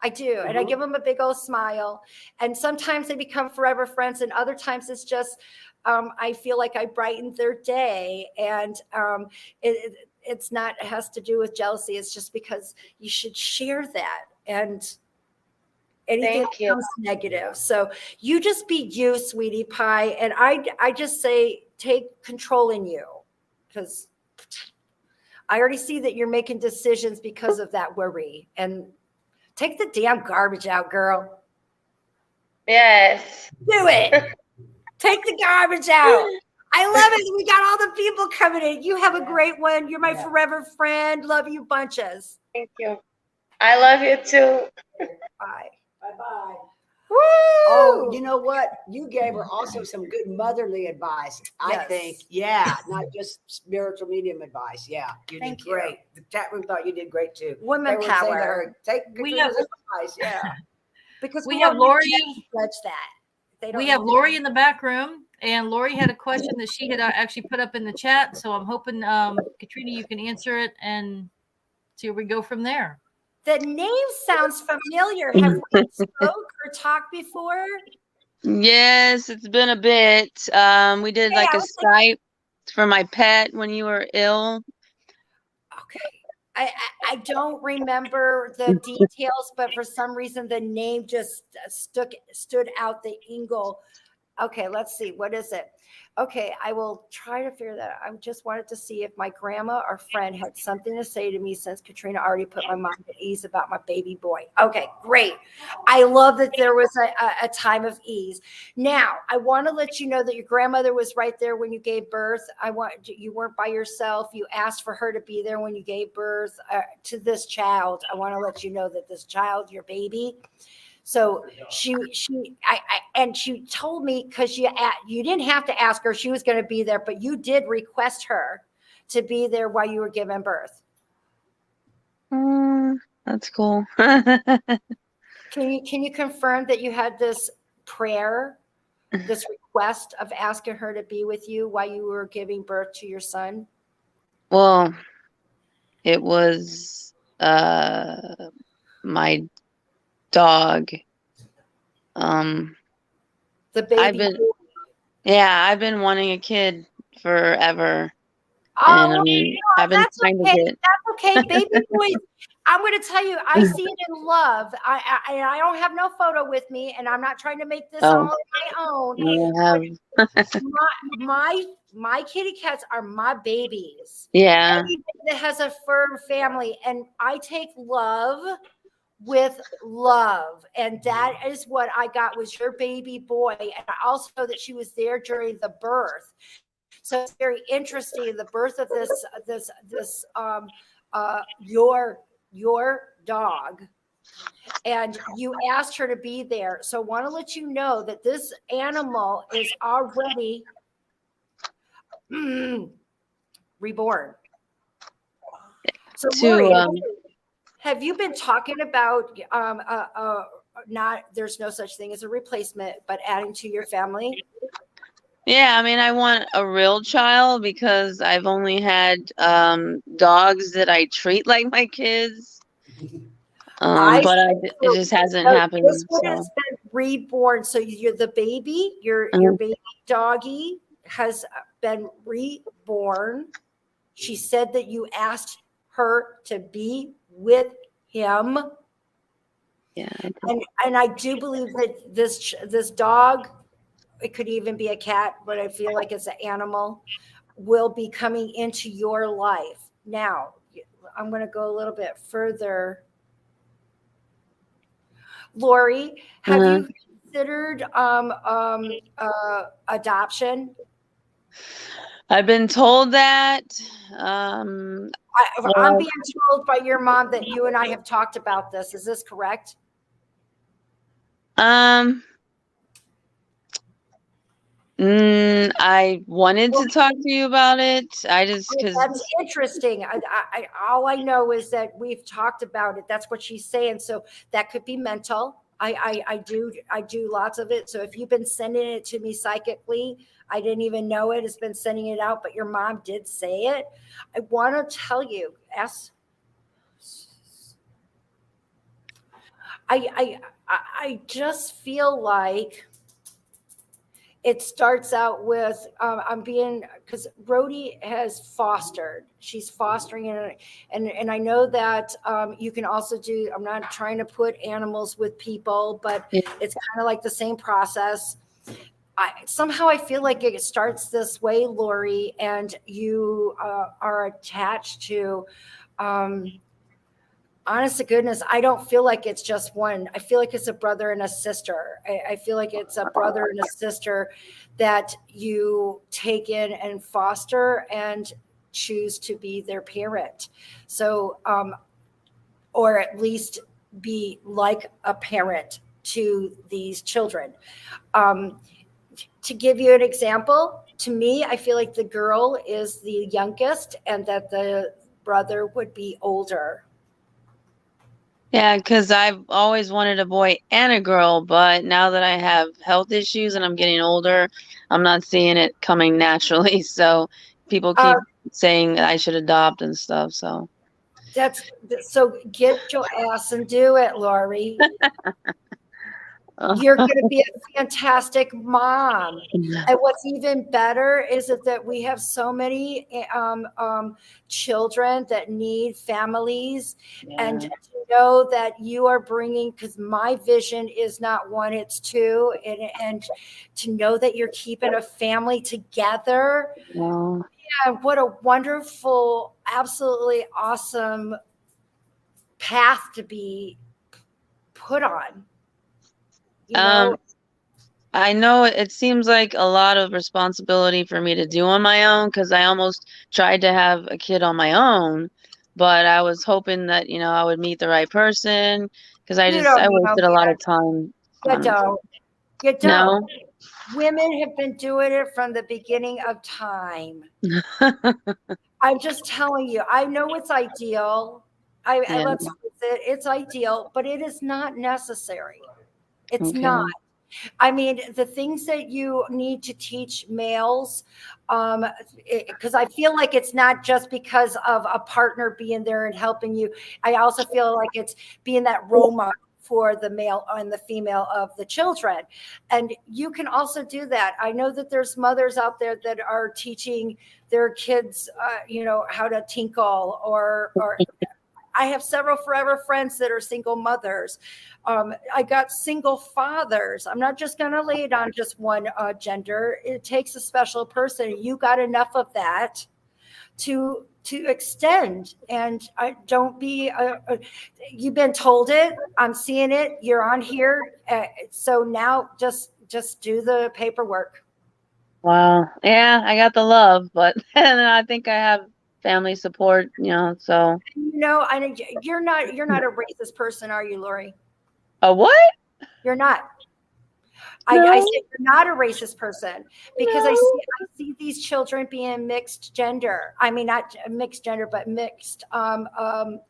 I do. And I give them a big old smile. And sometimes they become forever friends. And other times it's just, I feel like I brightened their day. And it has to do with jealousy. It's just because you should share that. And anything that becomes negative. So you just be you, sweetie pie. And I just say, take control in you, because I already see that you're making decisions because of that worry. And take the damn garbage out, girl. Yes. Do it. Take the garbage out. I love it. We got all the people coming in. You have a great one. You're my forever friend. Love you bunches. Thank you. I love you too. Bye. Bye-bye. Woo! Oh, you know what? You gave her also some good motherly advice. I think. Yeah. Not just spiritual medium advice. Yeah. You did great. The chat room thought you did great too. Women They were saying to power. her, take Katrina's advice. Yeah. Because We have Lori. Judge that. They don't We have know. Lori in the back room, and Lori had a question that she had actually put up in the chat. So I'm hoping, Katrina, you can answer it and see where we go from there. The name sounds familiar. Have we spoke or talked before? Yes, it's been a bit. We did like a Skype for my pet when you were ill. Okay. I don't remember the details, but for some reason the name just stood out, the Ingle. Okay, let's see. What is it? Okay, I will try to figure that out. I just wanted to see if my grandma or friend had something to say to me, since Katrina already put my mind at ease about my baby boy. Okay, great. I love that there was a time of ease. Now, I want to let you know that your grandmother was right there when you gave birth. You weren't by yourself. You asked for her to be there when you gave birth to this child. I want to let you know that this child, your baby. So she told me, because you didn't have to ask her, she was going to be there, but you did request her to be there while you were giving birth. That's cool. Can you confirm that you had this prayer, this request of asking her to be with you while you were giving birth to your son? Well, it was my dog. The baby. I've been wanting a kid forever. Oh, and I've been trying to get. That's okay, baby boys. I'm going to tell you, I see it in love. I don't have no photo with me, and I'm not trying to make this all on my own. My kitty cats are my babies. Yeah. Everybody that has a fur family, and I take love with love, and that is what I got was your baby boy. And I also know that she was there during the birth, so it's very interesting, the birth of your dog. and you asked her to be there. So I want to let you know that this animal is already reborn. So Lori, have you been talking about not, there's no such thing as a replacement, but adding to your family? Yeah, I mean, I want a real child because I've only had dogs that I treat like my kids. But it just hasn't happened. This one has been reborn. So you're the baby, your baby doggy has been reborn. She said that you asked her to be with him. Yeah. And I do believe that this dog, it could even be a cat, but I feel like it's an animal, will be coming into your life. Now, I'm going to go a little bit further. Lori, have you considered adoption? I've been told that. I'm being told by your mom that you and I have talked about this. Is this correct? I wanted to talk to you about it. That's interesting. All I know is that we've talked about it. That's what she's saying. So that could be mental. I do lots of it. So if you've been sending it to me psychically, I didn't even know it. It's been sending it out, but your mom did say it. I want to tell you, I just feel like it starts out with because Rody has fostered. She's fostering, and I know that you can also do. I'm not trying to put animals with people, but it's kind of like the same process. Somehow I feel like it starts this way, Lori, and you are attached to. Honest to goodness, I don't feel like it's just one. I feel like it's a brother and a sister. I feel like it's a brother and a sister that you take in and foster and choose to be their parent. So, or at least be like a parent to these children. To give you an example, to me, I feel like the girl is the youngest and that the brother would be older. Yeah, because I've always wanted a boy and a girl, but now that I have health issues and I'm getting older, I'm not seeing it coming naturally. So people keep saying that I should adopt and stuff. So so get your ass and do it, Lori. You're going to be a fantastic mom. And what's even better is that we have so many children that need families. Yeah. And to know that you are bringing, because my vision is not one, it's two. And to know that you're keeping a family together. Yeah. Yeah, what a wonderful, absolutely awesome path to be put on. You know? I know it seems like a lot of responsibility for me to do on my own because I almost tried to have a kid on my own, but I was hoping that, I would meet the right person because I wasted a lot of time. You don't. No? Women have been doing it from the beginning of time. I'm just telling you, I know it's ideal. Let's face it, it's ideal, but it is not necessary. It's not. I mean, the things that you need to teach males, because I feel like it's not just because of a partner being there and helping you. I also feel like it's being that role model for the male and the female of the children. And you can also do that. I know that there's mothers out there that are teaching their kids, how to tinkle or I have several forever friends that are single mothers. I got single fathers. I'm not just going to lay it on just one gender. It takes a special person. You got enough of that to extend. And don't be, you've been told it. I'm seeing it. You're on here. So now just do the paperwork. Wow. Yeah, I got the love, but I think I have family support, so. I know you're not a racist person, are you, Lori? A what? You're not. No. I say you're not a racist person because No. I see these children being mixed gender. I mean, not mixed gender, but mixed. What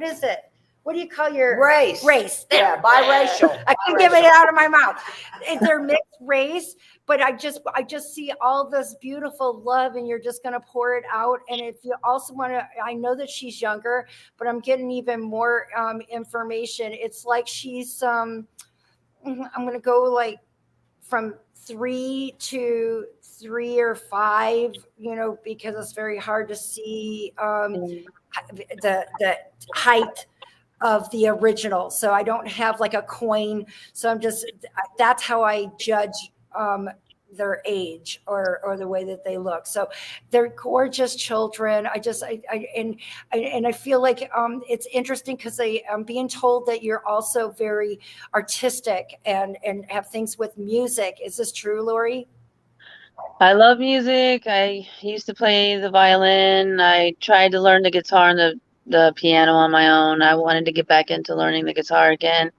is it? What do you call your Race. Race. Yeah, biracial. I couldn't get it out of my mouth. They're mixed race, but I just see all this beautiful love, and you're just going to pour it out. And if you also want to, I know that she's younger, but I'm getting even more information. It's like she's I'm going to go like from 3 to 3 or 5, because it's very hard to see the height of the original. So I don't have like a coin. So that's how I judge their age or the way that they look. So they're gorgeous children. I feel like it's interesting because I'm being told that you're also very artistic and have things with music. Is this true, Lori? I love music. I used to play the violin. I tried to learn the guitar and the piano on my own. I wanted to get back into learning the guitar again.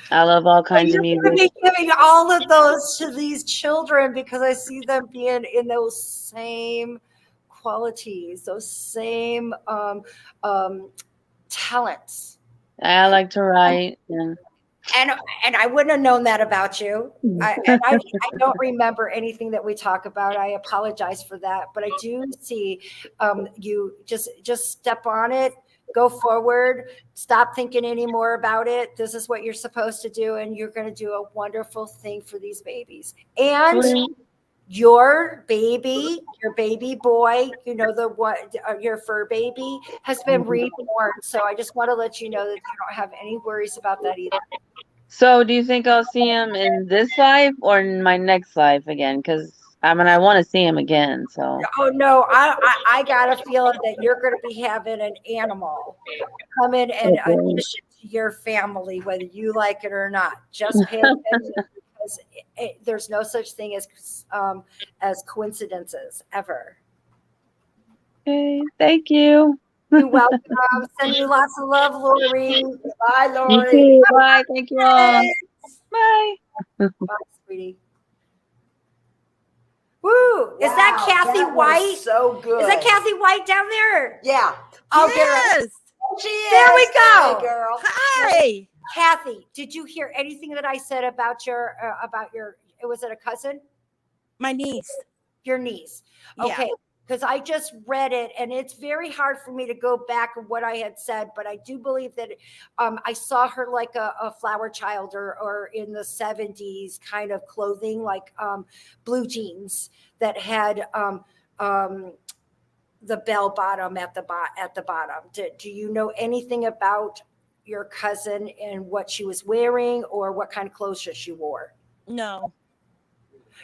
I love all kinds of music. You're going to be giving all of those to these children because I see them being in those same qualities, those same talents. I like to write. And I wouldn't have known that about you. I don't remember anything that we talk about. I apologize for that, but I do see you just step on it. Go forward. Stop thinking any more about it. This is what you're supposed to do, and you're going to do a wonderful thing for these babies. And your baby boy, your fur baby has been reborn. So I just want to let you know that you don't have any worries about that either. So do you think I'll see him in this life or in my next life again? Because I want to see him again. So. Oh no, I got a feeling that you're going to be having an animal come in and addition to your family, whether you like it or not. Just pay attention because there's no such thing as coincidences ever. Okay, thank you. You're welcome. Send you lots of love, Lori. Bye, You Lori. too. Bye. Thank you all. Bye. Bye, sweetie. Woo! Is that Kathy that was White? So good. Is that Kathy White down there? Yeah. I'll get her. Yes. She is. There we go. Hey, girl. Hi. Kathy, did you hear anything that I said about your? Was it a cousin? My niece. Your niece. Yeah. Okay. Because I just read it, and it's very hard for me to go back of what I had said, but I do believe that I saw her like a flower child or in the 70s kind of clothing, like blue jeans that had the bell bottom at the bottom. Do you know anything about your cousin and what she was wearing or what kind of clothes she wore? No.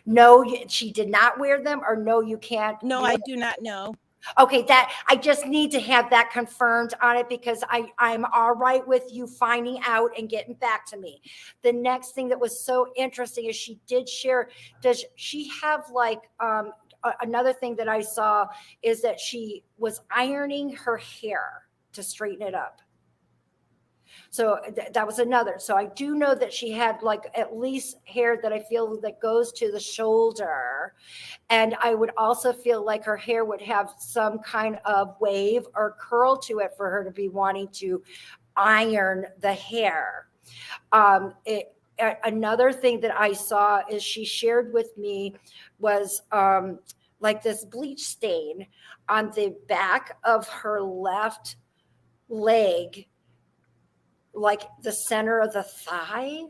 No, she did not wear them, or no, you can't. No, I do not know. Okay, that I just need to have that confirmed on it because I'm all right with you finding out and getting back to me. The next thing that was so interesting is she did share. Does she have like another thing that I saw is that she was ironing her hair to straighten it up. So that was another. So I do know that she had like at least hair that I feel that goes to the shoulder. And I would also feel like her hair would have some kind of wave or curl to it for her to be wanting to iron the hair. Another thing that I saw is she shared with me was like this bleach stain on the back of her left leg, like the center of the thigh.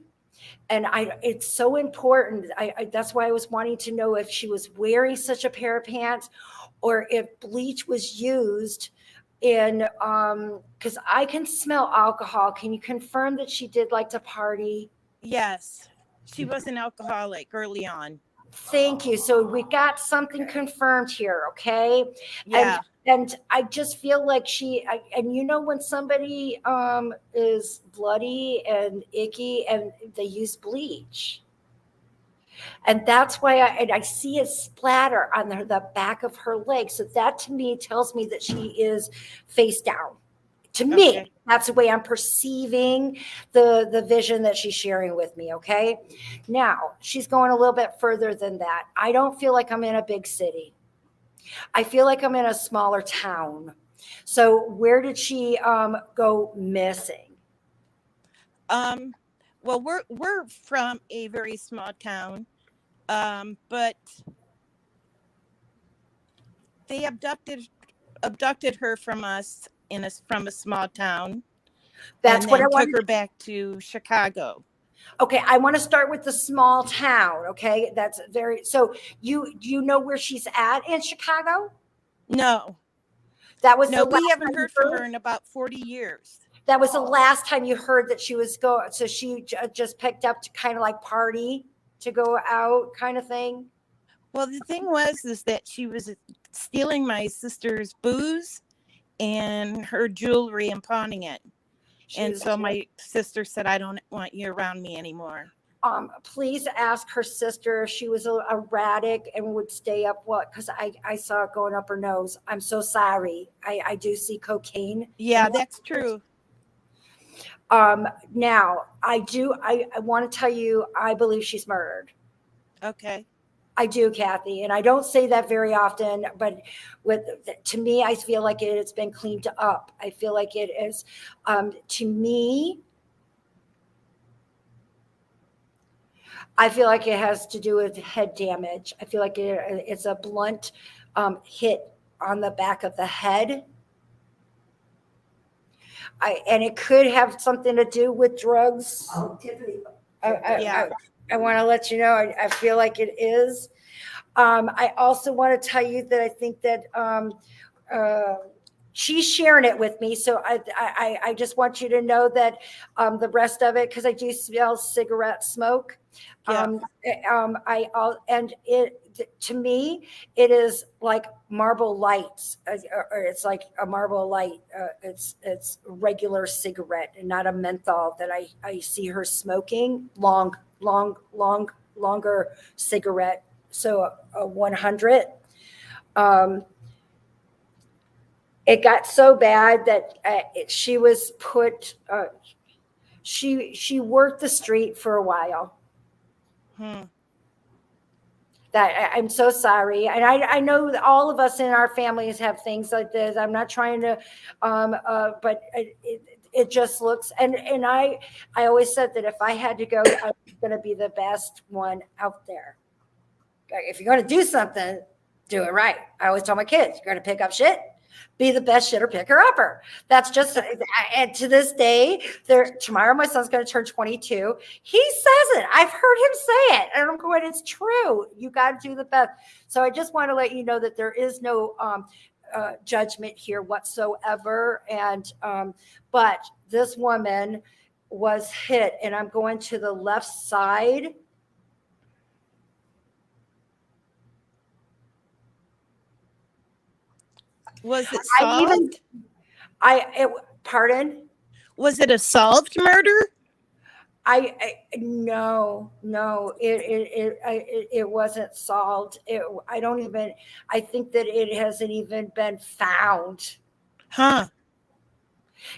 And it's so important. That's why I was wanting to know if she was wearing such a pair of pants or if bleach was used in, because I can smell alcohol. Can you confirm that she did like to party? Yes. She was an alcoholic early on. Thank you. So we got something confirmed here, okay? Yeah. And I just feel like when somebody is bloody and icky and they use bleach, And that's why I see a splatter on the back of her leg. So that to me tells me that she is face down. To me, Okay. that's the way I'm perceiving the vision that she's sharing with me. Okay. Now she's going a little bit further than that. I don't feel like I'm in a big city. I feel like I'm in a smaller town. So where did she go missing? Well, we're from a very small town, but they abducted her from us from a small town, That's and what I then took wanted. her back to Chicago. Okay, I want to start with the small town. Okay, that's very. So you know where she's at in Chicago? No, That was no, the we last haven't time you heard from her in about 40 years. That was the last time you heard that she was going. So she just picked up to kind of like party to go out, kind of thing. Well, the thing was is that she was stealing my sister's booze and her jewelry and pawning it. And so my sister said, I don't want you around me anymore. Please ask her sister if she was erratic and would stay up what, because I saw it going up her nose. I'm so sorry. I do see cocaine. Yeah, that's true. Now I want to tell you, I believe she's murdered. Okay. I do, Kathy, and I don't say that very often, but to me, I feel like it's been cleaned up. I feel like it is, to me, I feel like it has to do with head damage. I feel like it's a blunt hit on the back of the head. And it could have something to do with drugs. Tiffany. I want to let you know, I feel like it is. I also want to tell you that I think that she's sharing it with me. So I just want you to know that the rest of it, because I do smell cigarette smoke. Yeah. And it, to me, it is like marble lights, or it's like a marble light. It's regular cigarette and not a menthol that I see her smoking. Longer cigarette. So a 100. It got so bad that she was put. She worked the street for a while. That I'm so sorry, and I know that all of us in our families have things like this. I'm not trying to, but it just looks. And I always said that if I had to go, I was going to be the best one out there. If you're going to do something, do it right. I always tell my kids, you're going to pick up shit, be the best shitter picker upper. That's just, and to this day, tomorrow my son's going to turn 22. He says it. I've heard him say it. And I'm going, it's true. You got to do the best. So I just want to let you know that there is no judgment here whatsoever. And, but this woman was hit, and I'm going to the left side. Was it solved? Pardon? Was it a solved murder? No, it wasn't solved. I think that it hasn't even been found. Huh.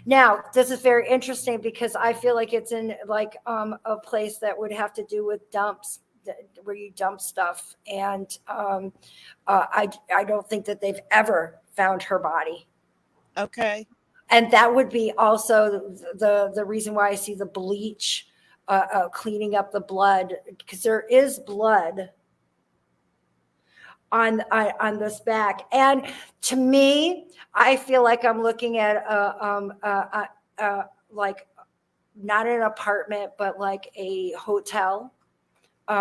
Now, this is very interesting because I feel like it's in like a place that would have to do with dumps, where you dump stuff. And I don't think that they've ever found her body. Okay. And that would be also the reason why I see the bleach cleaning up the blood, because there is blood on this back. And to me, I feel like I'm looking at like not an apartment, but like a hotel. Wait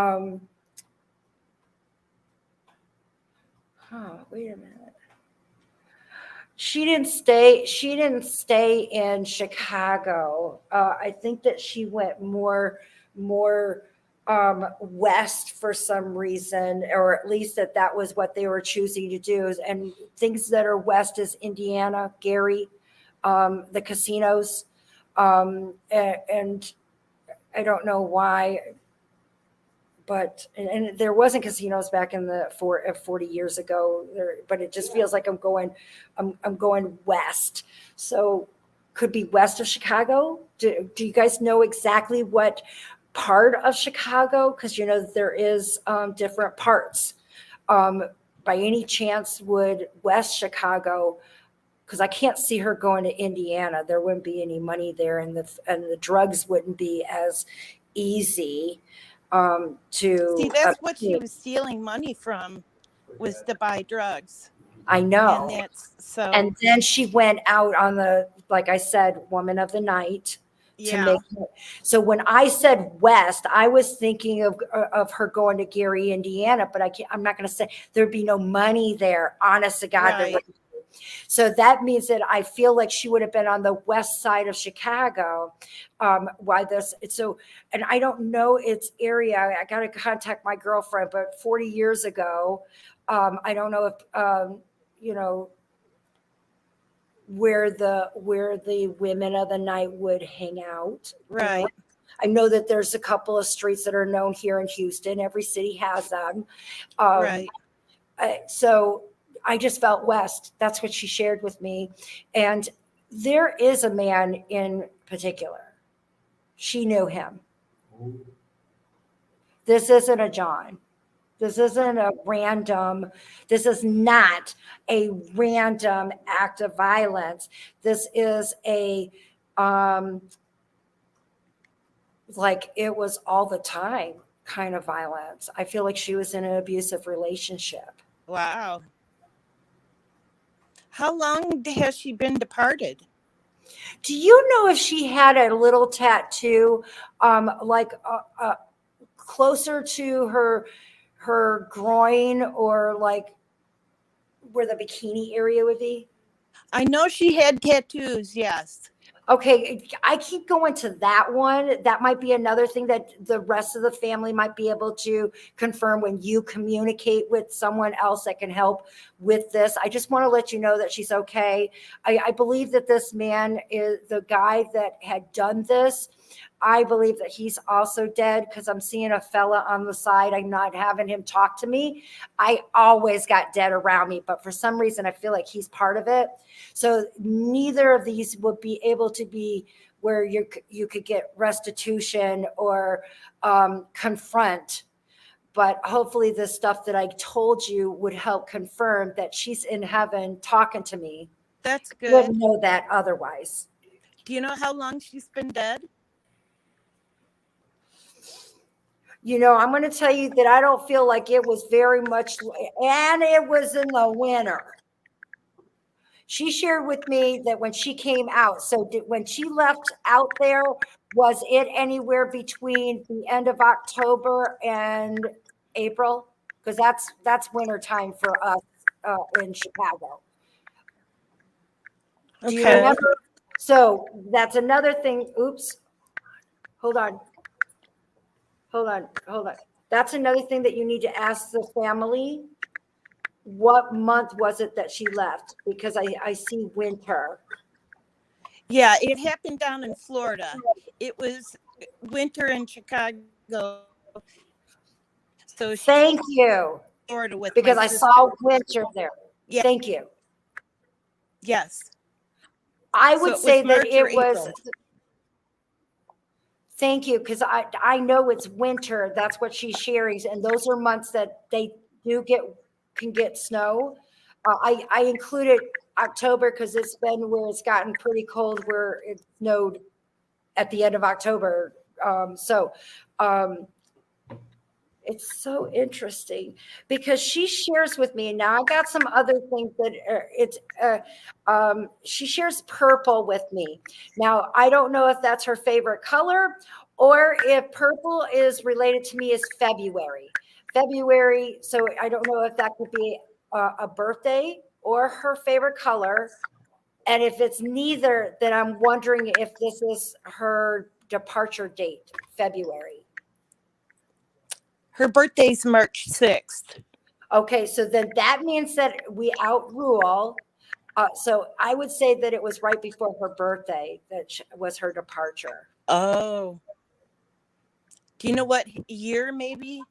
a minute. She didn't stay in Chicago. I think that she went more west for some reason, or at least that was what they were choosing to do. And things that are west is Indiana, Gary, the casinos, and I don't know why, but and there wasn't casinos back in the 40 years ago there, but it just feels like I'm going west. So could be west of Chicago. Do you guys know exactly what part of Chicago? Because you know there is different parts. By any chance, would West Chicago? Because I can't see her going to Indiana. There wouldn't be any money there, and the drugs wouldn't be as easy to See, that's what she obtain. was stealing money from, was to buy drugs. I know. And that's so. And then she went out on the, like I said, woman of the night to Yeah. make it. So when I said west, I was thinking of her going to Gary, Indiana, but I'm not going to say there'd be no money there. Honest to God, there Right. wouldn't be. So that means that I feel like she would have been on the west side of Chicago. Why this? So, and I don't know its area. I got to contact my girlfriend, but 40 years ago, I don't know if, you know, where the women of the night would hang out. Right. I know that there's a couple of streets that are known here in Houston. Every city has them. Right. So I just felt west. That's what she shared with me. And there is a man in particular. She knew him. This isn't a John. This isn't a random, this is not a random act of violence. This is a, like it was all the time kind of violence. I feel like she was in an abusive relationship. Wow. How long has she been departed? Do you know if she had a little tattoo, like closer to her groin or like where the bikini area would be? I know she had tattoos, yes. Okay, I keep going to that one. That might be another thing that the rest of the family might be able to confirm when you communicate with someone else that can help with this. I just want to let you know that she's okay. I believe that this man is the guy that had done this. I believe that he's also dead because I'm seeing a fella on the side. I'm not having him talk to me. I always got dead around me, but for some reason, I feel like he's part of it. So neither of these would be able to be where you could get restitution or confront. But hopefully the stuff that I told you would help confirm that she's in heaven talking to me. That's You wouldn't good. know that otherwise. Do you know how long she's been dead? You know, I'm going to tell you that I don't feel like it was very much, and it was in the winter. She shared with me that when she came out, so when she left out there, was it anywhere between the end of October and April? Because that's winter time for us in Chicago. Do you Okay. remember? So that's another thing. Oops. Hold on. That's another thing that you need to ask the family. What month was it that she left? Because I see winter. Yeah, it happened down in Florida. It was winter in Chicago. So she Thank you. Florida with Because my I sister. saw winter there. Yeah. Thank you. Yes. I So would it was say that March or it was. April. Thank you, because I know it's winter. That's what she's sharing, and those are months that they can get snow. I included October because it's been where it's gotten pretty cold, where it snowed at the end of October. It's so interesting because she shares with me. Now I got some other things that she shares purple with me. Now I don't know if that's her favorite color or if purple is related to me as February. So I don't know if that could be a birthday or her favorite color. And if it's neither, then I'm wondering if this is her departure date, February. Her birthday's March 6th. Okay, so then that means that we outrule. So I would say that it was right before her birthday that was her departure. Oh. Do you know what year maybe?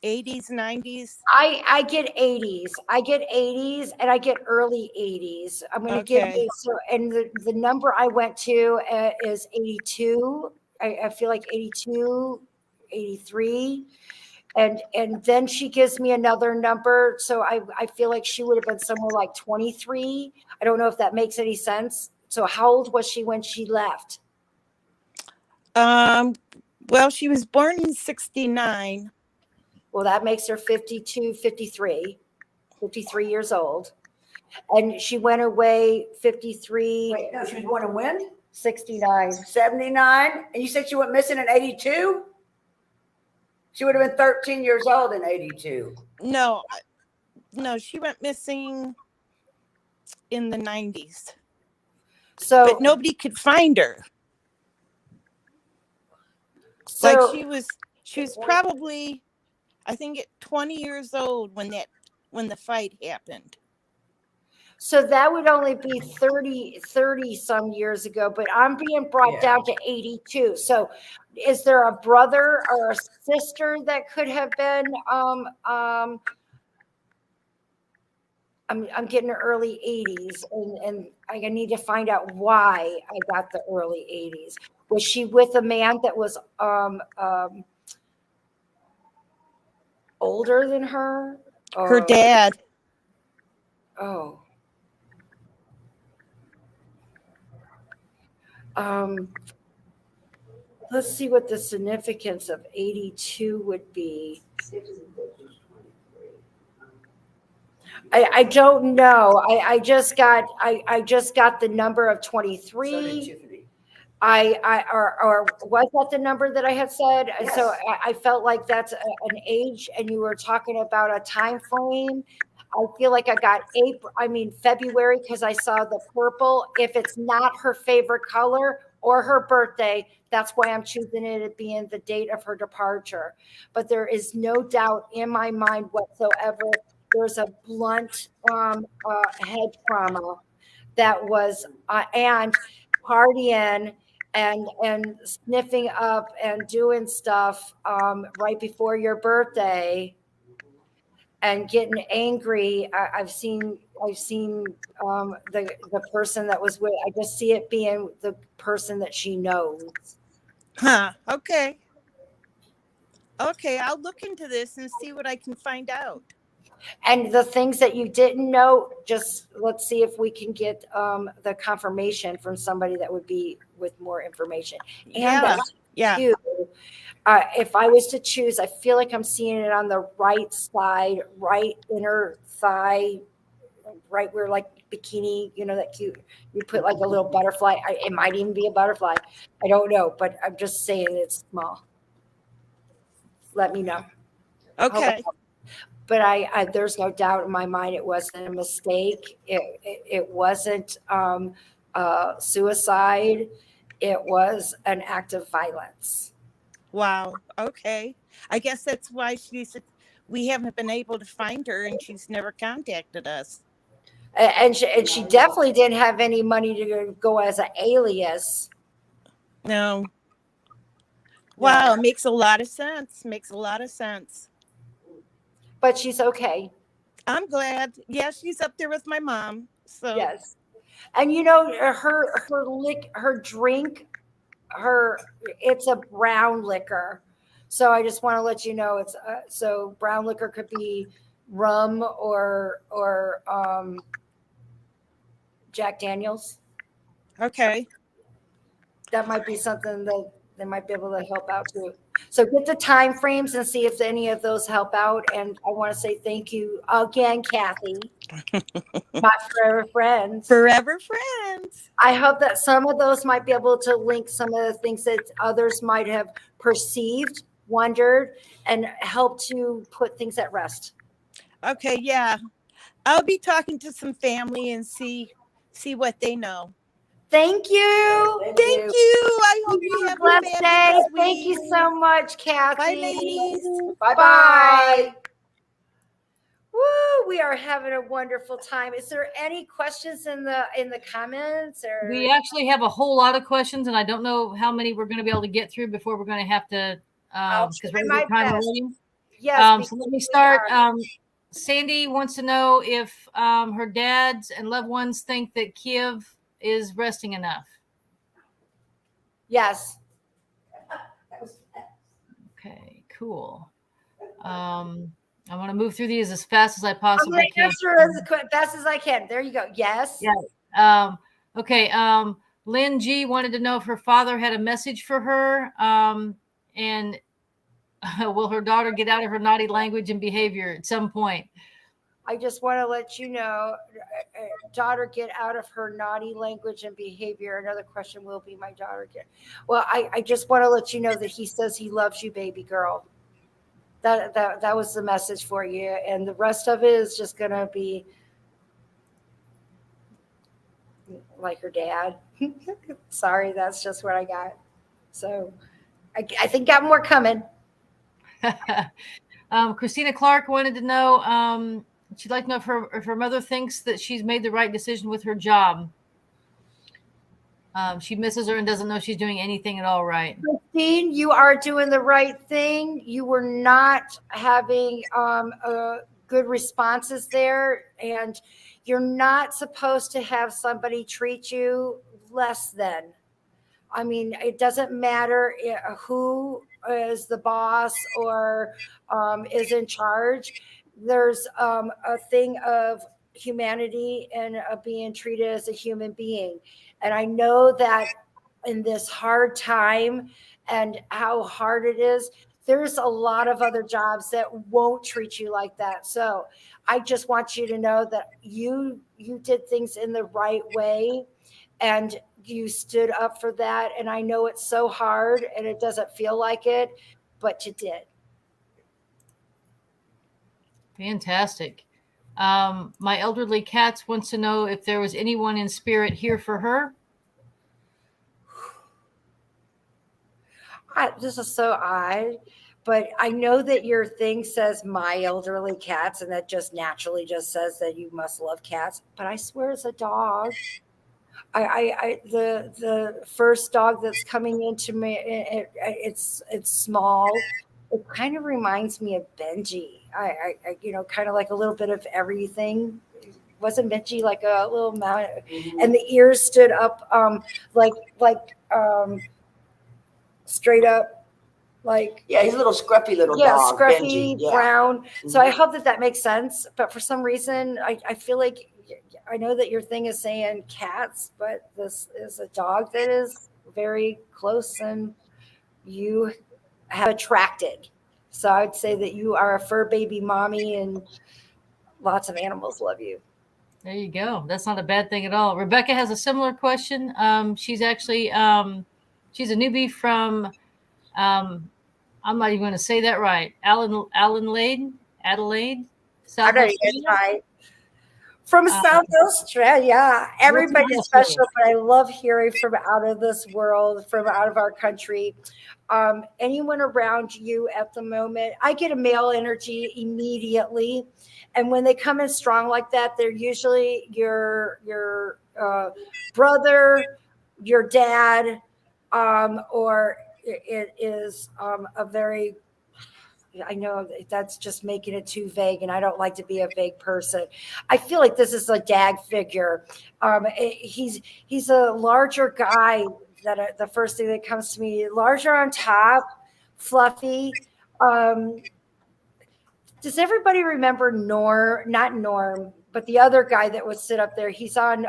80s, 90s? I get 80s. I get 80s and I get early 80s. I'm going to give Okay. you so, and the number I went to is 82. I feel like 82, 83. And then she gives me another number. So I feel like she would have been somewhere like 23. I don't know if that makes any sense. So how old was she when she left? Well, she was born in 69. Well, that makes her 52, 53 years old. And she went away 53, Wait, no, she was born in when? 69. 79? And you said she went missing in 82? She would have been 13 years old in 82. No, she went missing in the 90s. So, But nobody could find her. so Like she was probably, I think, 20 years old when the fight happened. so that would only be 30 some years ago, but I'm being brought down to 82. So is there a brother or a sister that could have been I'm getting the early 80s and I need to find out why I got the early 80s. Was she with a man that was older than her? Her dad. Oh. Let's see what the significance of 82 would be. I don't know. I just got the number of 23. So did Tiffany. Or was that the number that I had said? Yes. So I felt like that's an age, and you were talking about a time frame. I feel like I got February, because I saw the purple. If it's not her favorite color or her birthday, that's why I'm choosing it as being the date of her departure. But there is no doubt in my mind whatsoever. There's a blunt head trauma that was and partying and sniffing up and doing stuff right before your birthday and getting angry. I've seen the person that was with. I just see it being the person that she knows. Huh. Okay. Okay, I'll look into this and see what I can find out. And the things that you didn't know, just let's see if we can get the confirmation from somebody that would be with more information. And Yeah. too, if I was to choose, I feel like I'm seeing it on the right side, right inner thigh, right where like bikini, that cute, you put like a little butterfly. It might even be a butterfly. I don't know, but I'm just saying it's small. Let me know. Okay. But I there's no doubt in my mind it wasn't a mistake. It wasn't suicide. It was an act of violence. Wow. Okay. I guess that's why we haven't been able to find her, and she's never contacted us. And she definitely didn't have any money to go as an alias. No. Wow. It makes a lot of sense. Makes a lot of sense. But she's okay. I'm glad. Yeah, she's up there with my mom. So yes. And her drink, it's a brown liquor. So I just want to let you know it's so brown liquor could be rum or Jack Daniels. Okay. That might be something that they might be able to help out too. So get the time frames and see if any of those help out. And I want to say thank you again, Kathy, my forever friends. Forever friends. I hope that some of those might be able to link some of the things that others might have perceived, wondered, and help to put things at rest. Okay, yeah. I'll be talking to some family and see what they know. Thank you. Thank you. I hope you have a blessed day. Thank you so much, Kathy. Bye, ladies. Bye-bye. Woo, we are having a wonderful time. Is there any questions in the comments? Or we actually have a whole lot of questions, and I don't know how many we're going to be able to get through before we're going to have to I'll try my best. Yes. So let me start. Sandy wants to know if her dads and loved ones think that Kiev is resting enough. Yes. Okay, cool. I want to move through these as fast as I I'm possibly going to can. answer as best as I can. There you go. Yes. Yeah. Okay. Lynn G wanted to know if her father had a message for her. And will her daughter get out of her naughty language and behavior at some point? I just want to let you know, daughter, get out of her naughty language and behavior. Another question will be, my daughter get. Well, I just want to let you know that he says he loves you, baby girl. That was the message for you, and the rest of it is just gonna be like her dad. Sorry, that's just what I got. So I think got more coming. Christina Clark wanted to know, she'd like to know if her mother thinks that she's made the right decision with her job. She misses her and doesn't know she's doing anything at all right. Christine, you are doing the right thing. You were not having good responses there, and you're not supposed to have somebody treat you less than. I mean, it doesn't matter who is the boss or is in charge. There's a thing of humanity and being treated as a human being. And I know that in this hard time and how hard it is, there's a lot of other jobs that won't treat you like that. So I just want you to know that you did things in the right way, and you stood up for that. And I know it's so hard and it doesn't feel like it, but you did. Fantastic. My elderly cats wants to know if there was anyone in spirit here for her. This is so odd, but I know that your thing says my elderly cats, and that just naturally just says that you must love cats. But I swear it's a dog. The first dog that's coming into me, it's small. It kind of reminds me of Benji. I kind of like a little bit of everything. Wasn't Benji like a little mountain? Mm-hmm. And the ears stood up, like straight up, like he's a little scruffy little dog. Scruffy, Benji. Brown. Mm-hmm. So I hope that makes sense. But for some reason, I feel like I know that your thing is saying cats, but this is a dog that is very close and you have attracted. So I'd say that you are a fur baby mommy and lots of animals love you. There you go. That's not a bad thing at all. Rebecca has a similar question. She's actually, she's a newbie from, I'm not even going to say that right. Adelaide, South Australia. From South Australia. Everybody's special, but I love hearing from out of this world, from out of our country. Anyone around you at the moment, I get a male energy immediately. And when they come in strong like that, they're usually your brother, your dad, or it is a very, I know that's just making it too vague, and I don't like to be a vague person. I feel like this is a dad figure. He's a larger guy. That the first thing that comes to me, larger on top, fluffy. Does everybody remember Norm? Not Norm, but the other guy that would sit up there. He's on.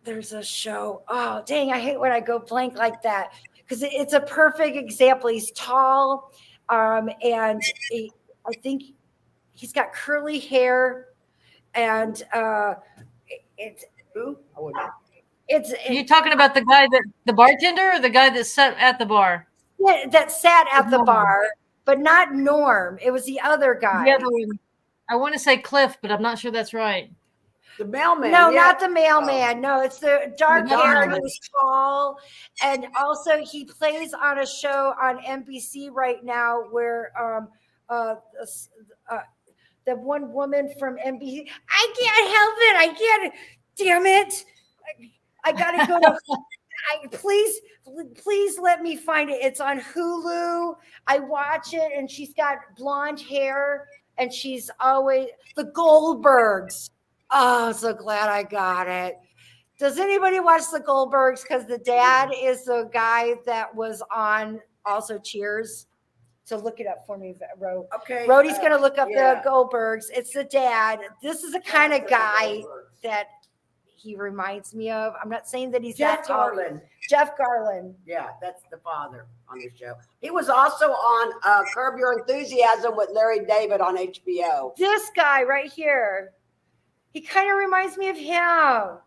There's a show. Oh, dang! I hate when I go blank like that because it's a perfect example. He's tall, and I think he's got curly hair, and it's who? Are you talking about the guy the bartender, or the guy that sat at the bar? Yeah, that sat at the bar, but not Norm. It was the other guy. The other one. I want to say Cliff, but I'm not sure that's right. The mailman. No, not the mailman. No, it's the dark hair and he's tall. And also he plays on a show on NBC right now where the one woman from NBC, I can't help it. Damn it. I gotta go to please let me find it. It's on Hulu. I watch it, and she's got blonde hair, and she's always the Goldbergs. Oh, so glad I got it. Does anybody watch the Goldbergs? Because the dad is the guy that was on also Cheers. So look it up for me, Okay. Rody's going to look up yeah. the Goldbergs. It's the dad. This is the kind of guy that he reminds me of. I'm not saying that he's Jeff that tall. Garland. Jeff Garland. Yeah, that's the father on the show. He was also on Curb Your Enthusiasm with Larry David on HBO. This guy right here, he kind of reminds me of him.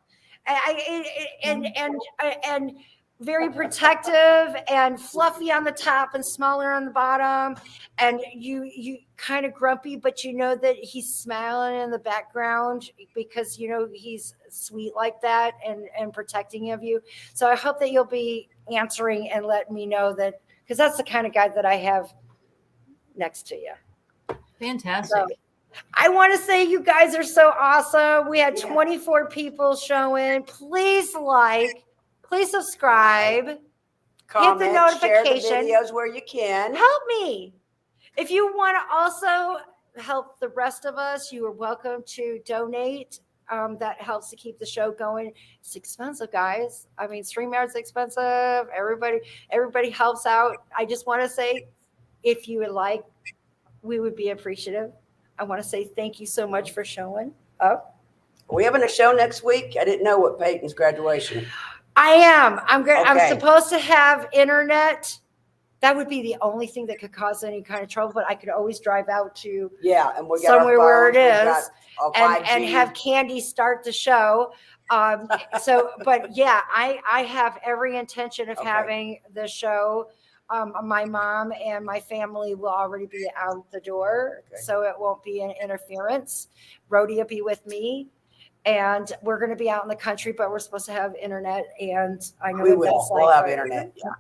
And very protective and fluffy on the top and smaller on the bottom, and you kind of grumpy, but you know that he's smiling in the background because you know he's sweet like that and protecting of you. So I hope that you'll be answering and let me know that, because that's the kind of guy that I have next to you. Fantastic. So, I want to say you guys are so awesome. We had 24 people showing. Please please subscribe. Comment, hit the notification. Share the videos where you can. Help me. If you want to also help the rest of us, you are welcome to donate. That helps to keep the show going. It's expensive, guys. I mean, StreamYard's expensive. Everybody helps out. I just want to say, if you would like, we would be appreciative. I want to say thank you so much for showing up. Are we having a show next week? I didn't know what Peyton's graduation. I am. I'm good. Okay. I'm supposed to have internet. That would be the only thing that could cause any kind of trouble, but I could always drive out to and we got somewhere where it is and and have Kandi start the show. But yeah, I have every intention of having the show. My mom and my family will already be out the door, so it won't be an interference. Rody will be with me, and we're going to be out in the country, but we're supposed to have internet. And I know we'll have internet. Yeah.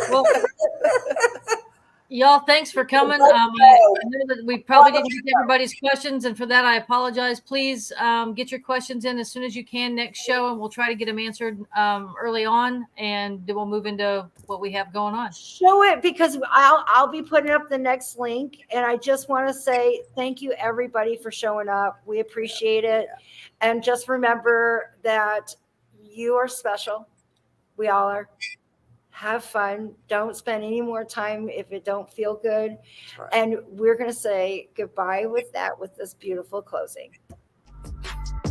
Well, y'all, thanks for coming. I know that we probably didn't get everybody's questions, and for that, I apologize. Please get your questions in as soon as you can next show, and we'll try to get them answered early on, and then we'll move into what we have going on. Show it, because I'll be putting up the next link, and I just want to say thank you, everybody, for showing up. We appreciate it, and just remember that you are special. We all are. Have fun. Don't spend any more time if it don't feel good. Right. And we're going to say goodbye with this beautiful closing.